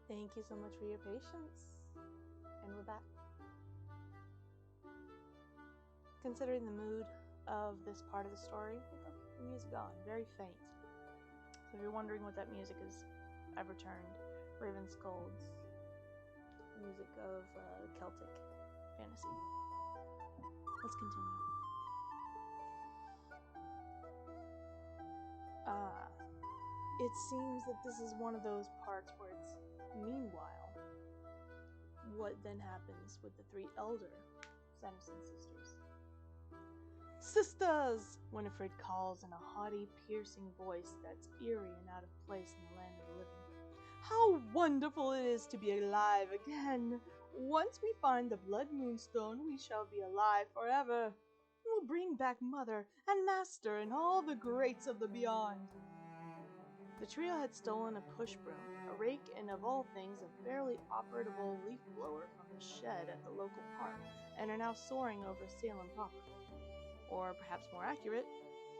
Thank you so much for your patience. And we're back. Considering the mood of this part of the story, the music on, very faint. So if you're wondering what that music is, I've returned Ravenscold's music of Celtic fantasy. Let's continue. It seems that this is one of those parts where it's meanwhile. What then happens with the 3 elder Sanderson sisters? Sisters! Winifred calls in a haughty, piercing voice that's eerie and out of place in the land of the living. How wonderful it is to be alive again! Once we find the Blood Moonstone, we shall be alive forever. We'll bring back Mother and Master and all the greats of the beyond. The trio had stolen a push broom, a rake, and of all things, a barely operable leaf blower from the shed at the local park, and are now soaring over Salem proper. Or perhaps more accurate,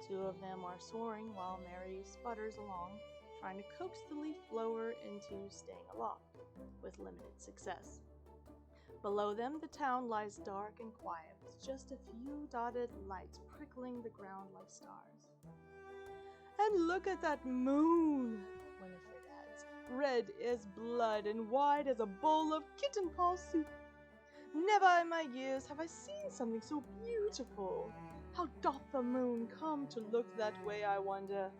two of them are soaring while Mary sputters along, trying to coax the leaf blower into staying aloft, with limited success. Below them, the town lies dark and quiet, with just a few dotted lights prickling the ground like stars. "And look at that moon," Winifred adds, "red as blood and wide as a bowl of kitten paw soup. Never in my years have I seen something so beautiful. How doth the moon come to look that way, I wonder?"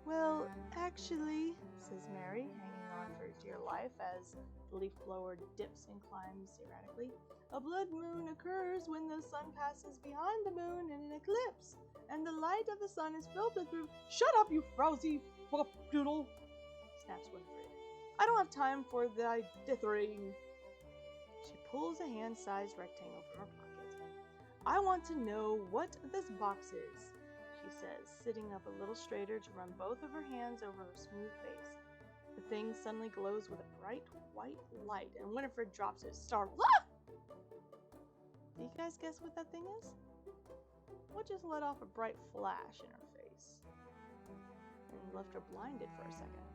"Well, actually," says Mary, hanging on for dear life as the leaf blower dips and climbs erratically, "a blood moon occurs when the sun passes behind the moon in an eclipse, and the light of the sun is filtered through—" "Shut up, you frowsy doodle!" snaps Winifred. "I don't have time for thy dithering." She pulls a hand-sized rectangle from her pocket. "I want to know what this box is," she says, sitting up a little straighter to run both of her hands over her smooth face. The thing suddenly glows with a bright white light, and Winifred drops it, startled. "Ah!" Do you guys guess what that thing is? What just let off a bright flash in her face and left her blinded for a second?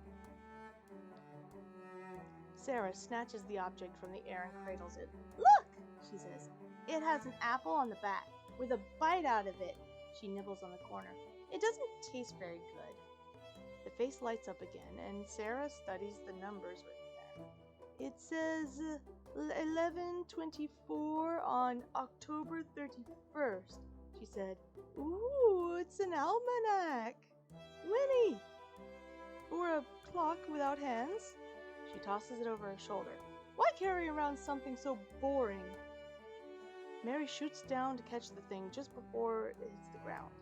Sarah snatches the object from the air and cradles it. "Look," she says. "It has an apple on the back, with a bite out of it." She nibbles on the corner. "It doesn't taste very good." The face lights up again, and Sarah studies the numbers written there. "It says 11/24 on October 31st, she said. "Ooh, it's an almanac. Winnie! Or a clock without hands." She tosses it over her shoulder. "Why carry around something so boring?" Mary shoots down to catch the thing just before it hits the ground.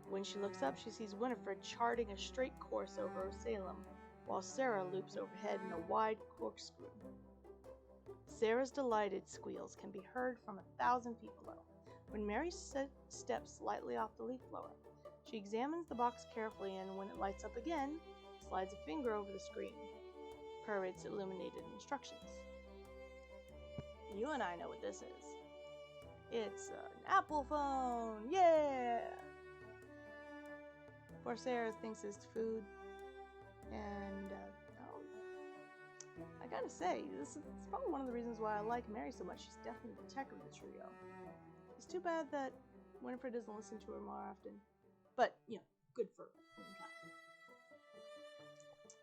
When she looks up, she sees Winifred charting a straight course over Salem, while Sarah loops overhead in a wide corkscrew. Sarah's delighted squeals can be heard from 1,000 feet below. When Mary steps lightly off the leaf blower, she examines the box carefully, and when it lights up again, slides a finger over the screen, per its illuminated instructions. You and I know what this is. It's an Apple phone! Yeah! Poor Sarah thinks it's food, and I gotta say, this is probably one of the reasons why I like Mary so much. She's definitely the tech of the trio. It's too bad that Winifred doesn't listen to her more often, but, good for mankind.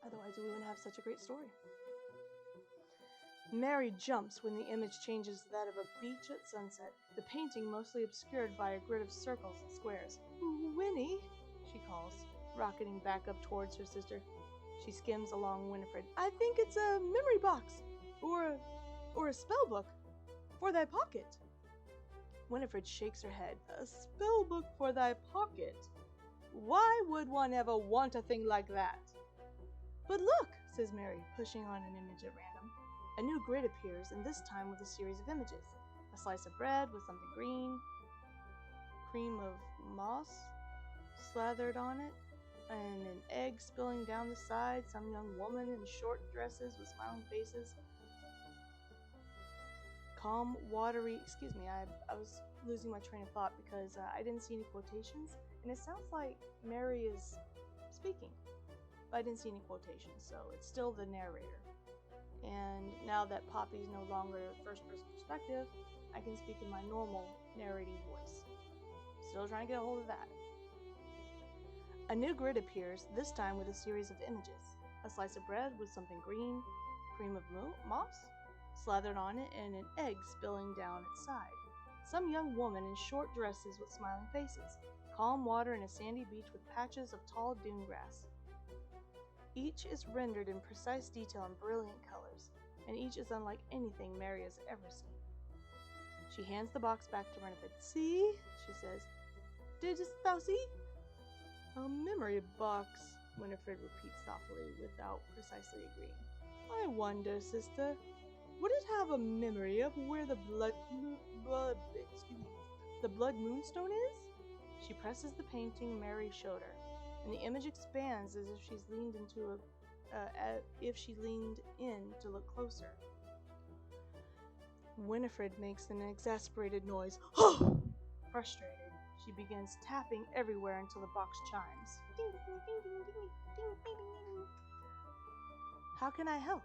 Otherwise, we wouldn't have such a great story. Mary jumps when the image changes to that of a beach at sunset, the painting mostly obscured by a grid of circles and squares. "Winnie," she calls, rocketing back up towards her sister. She skims along Winifred. "I think it's a memory box, or a spell book, for thy pocket." Winifred shakes her head. "A spell book for thy pocket? Why would one ever want a thing like that?" "But look," says Mary, pushing on an image at random. A new grid appears, and this time with a series of images. A slice of bread with something green, cream of moss slathered on it, and an egg spilling down the side, some young woman in short dresses with smiling faces. Calm, watery, excuse me, I was losing my train of thought because I didn't see any quotations, and it sounds like Mary is speaking, but I didn't see any quotations, so it's still the narrator. And now that Poppy's no longer first-person perspective, I can speak in my normal narrating voice. Still trying to get a hold of that. A new grid appears, this time with a series of images. A slice of bread with something green, cream of moss slathered on it, and an egg spilling down its side. Some young woman in short dresses with smiling faces. Calm water and a sandy beach with patches of tall dune grass. Each is rendered in precise detail and brilliant colors, and each is unlike anything Mary has ever seen. She hands the box back to Winifred. "See," she says. "Didst thou see?" "A memory box," Winifred repeats thoughtfully, without precisely agreeing. "I wonder, sister, would it have a memory of where the blood moonstone is?" She presses the painting Mary showed her, and the image expands as if she leaned in to look closer. Winifred makes an exasperated noise. "Oh!" Frustrated, she begins tapping everywhere until the box chimes. Ding, ding, ding, ding, ding, ding, ding, ding, ding. How can I help?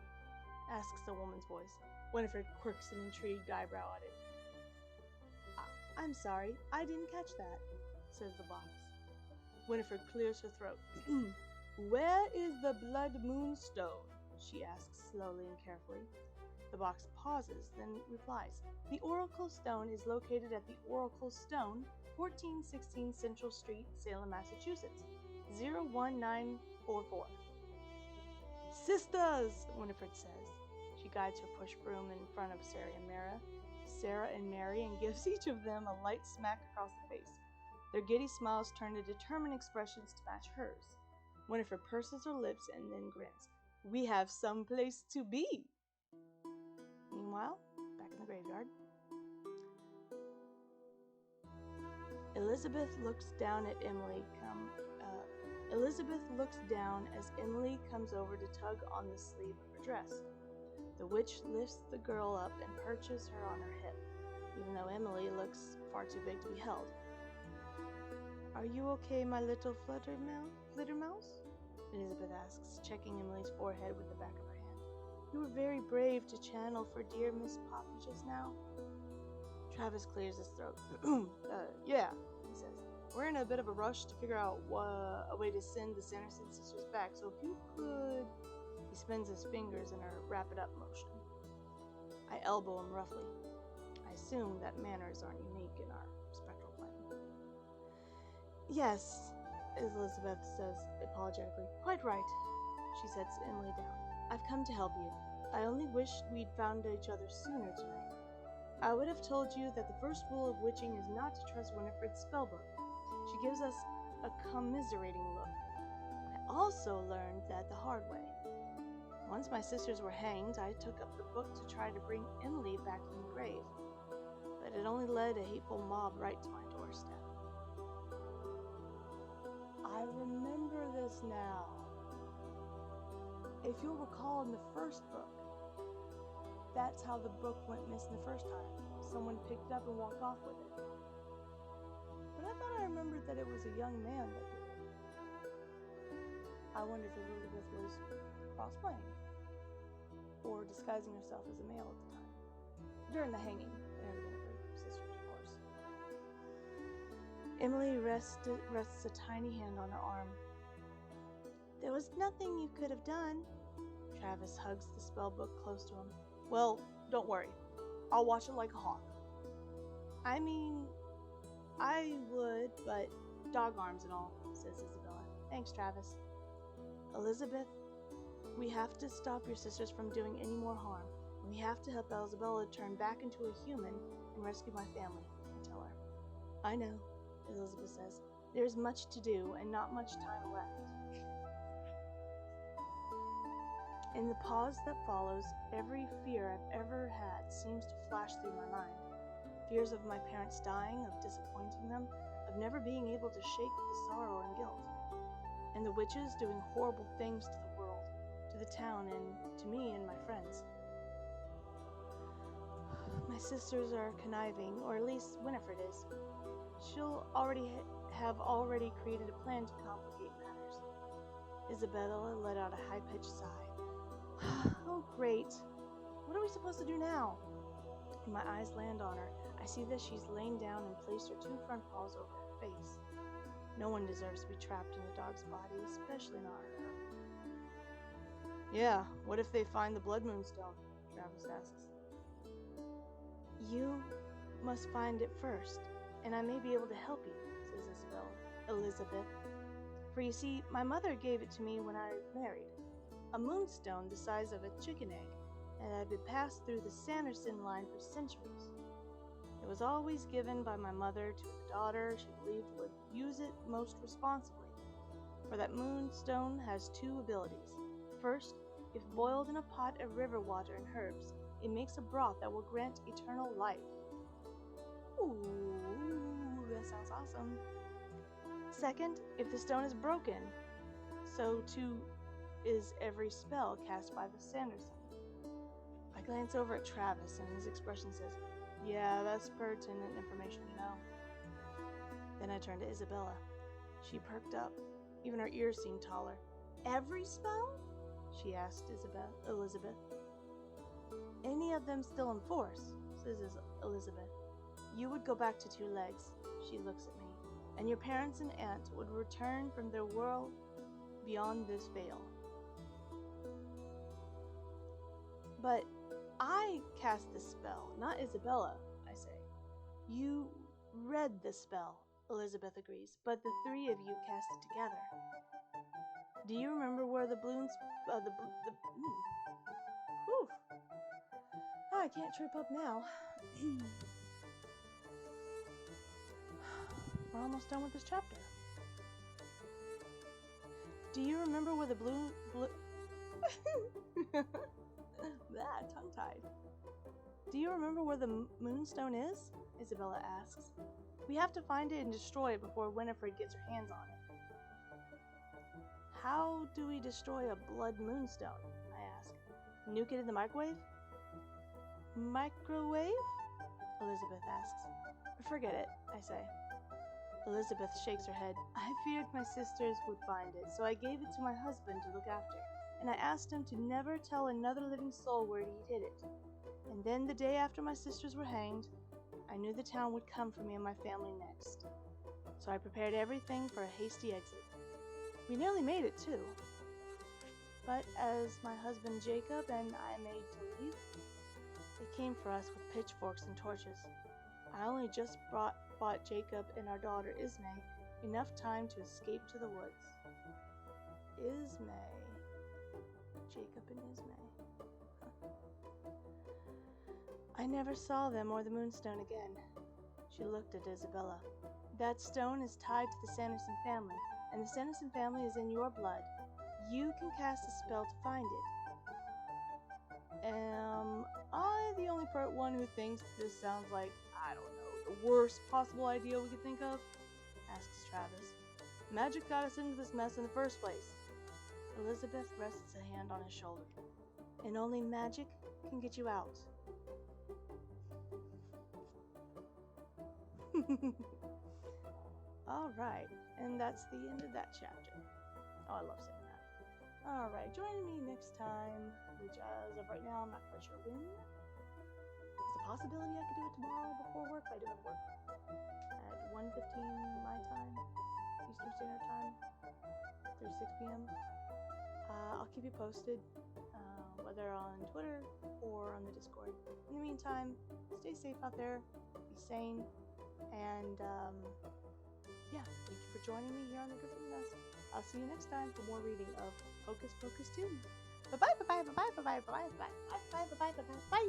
Asks a woman's voice. Winifred quirks an intrigued eyebrow at it. I'm sorry, I didn't catch that, says the box. Winifred clears her throat. Where is the blood moonstone? She asks slowly and carefully. The box pauses, then replies. The Oracle Stone is located at the Oracle Stone, 1416 Central Street, Salem, Massachusetts, 01944. Sisters, Winifred says. She guides her push broom in front of Sarah and Mary, and gives each of them a light smack across the face. Their giddy smiles turn to determined expressions to match hers. Winifred purses her lips and then grins. We have some place to be. Meanwhile, back in the graveyard, Elizabeth looks down as Emily comes over to tug on the sleeve of her dress. The witch lifts the girl up and perches her on her hip, even though Emily looks far too big to be held. Are you okay, my little flittermouse? Elizabeth asks, checking Emily's forehead with the back of her hand. You were very brave to channel for dear Miss Poppy just now. Travis clears his throat. Yeah, he says. We're in a bit of a rush to figure out a way to send the Sanderson sisters back, so if you could... He spins his fingers in a wrap-it-up motion. I elbow him roughly. I assume that manners aren't unique in our spectral plane. Yes, Elizabeth says apologetically. Quite right. She sets Emily down. I've come to help you. I only wish we'd found each other sooner tonight. I would have told you that the first rule of witching is not to trust Winifred's spellbook. She gives us a commiserating look. I also learned that the hard way. Once my sisters were hanged, I took up the book to try to bring Emily back from the grave. But it only led a hateful mob right to my doorstep. I remember this now. If you'll recall in the first book, that's how the book went missing the first time. Someone picked it up and walked off with it. But I thought I remembered that it was a young man that did it. I wonder if Elizabeth was cross-playing or disguising herself as a male at the time. During the hanging and everything of her sisters, of course. Emily rests a tiny hand on her arm. There was nothing you could have done. Travis hugs the spellbook close to him. Well, don't worry. I'll watch it like a hawk. I mean, I would, but dog arms and all, says Isabella. Thanks, Travis. Elizabeth, we have to stop your sisters from doing any more harm. And we have to help Isabella turn back into a human and rescue my family, I tell her. I know, Elizabeth says. There's much to do and not much time left. In the pause that follows, every fear I've ever had seems to flash through my mind. Fears of my parents dying, of disappointing them, of never being able to shake the sorrow and guilt. And the witches doing horrible things to the world, to the town, and to me and my friends. My sisters are conniving, or at least Winifred is. She'll have already created a plan to complicate matters. Isabella let out a high-pitched sigh. Oh, great. What are we supposed to do now? When my eyes land on her, I see that she's lain down and placed her two front paws over her face. No one deserves to be trapped in a dog's body, especially not her. Yeah, what if they find the blood moonstone? Travis asks. You must find it first, and I may be able to help you, says Elizabeth. For you see, my mother gave it to me when I married. A moonstone the size of a chicken egg, and had been passed through the Sanderson line for centuries. It was always given by my mother to the daughter she believed would use it most responsibly. For that moonstone has two abilities. First, if boiled in a pot of river water and herbs, it makes a broth that will grant eternal life. Ooh, that sounds awesome. Second, if the stone is broken, so too is every spell cast by the Sanderson. I glance over at Travis and his expression says, yeah, that's pertinent information to know. Then I turned to Isabella. She perked up. Even her ears seemed taller. Every spell? She asked Elizabeth. Any of them still in force, says Elizabeth. You would go back to 2 legs, she looks at me, and your parents and aunt would return from their world beyond this veil. But I cast the spell, not Isabella, I say. You read the spell, Elizabeth agrees, but the 3 of you cast it together. Do you remember where the balloons... Whew. Oh, I can't trip up now. We're almost done with this chapter. Do you remember where the tongue-tied. Do you remember where the moonstone is? Isabella asks. We have to find it and destroy it before Winifred gets her hands on it. How do we destroy a blood moonstone? I ask. Nuke it in the microwave? Microwave? Elizabeth asks. Forget it, I say. Elizabeth shakes her head. I feared my sisters would find it, so I gave it to my husband to look after, and I asked him to never tell another living soul where he'd hid it. And then the day after my sisters were hanged, I knew the town would come for me and my family next. So I prepared everything for a hasty exit. We nearly made it, too. But as my husband Jacob and I made to leave, they came for us with pitchforks and torches. I only just bought Jacob and our daughter Ismay enough time to escape to the woods. Ismay. Jacob and Ismay. I never saw them or the moonstone again. She looked at Isabella. That stone is tied to the Sanderson family, and the Sanderson family is in your blood. You can cast a spell to find it. Am I the only one who thinks this sounds like, I don't know, the worst possible idea we could think of? Asks Travis. Magic got us into this mess in the first place. Elizabeth rests a hand on his shoulder. And only magic can get you out. Alright, and that's the end of that chapter. Oh, I love saying that. Alright, join me next time, which as of right now, I'm not quite sure when. There's a possibility I could do it tomorrow before work, but I do have work at 1:15 my time, Eastern Standard Time, through 6 p.m. I'll keep you posted, whether on Twitter or on the Discord. In the meantime, stay safe out there, be sane, and yeah, thank you for joining me here on the Griffin Mess. I'll see you next time for more reading of Hocus Pocus 2. Bye bye bye bye bye bye bye bye bye bye bye bye bye bye bye.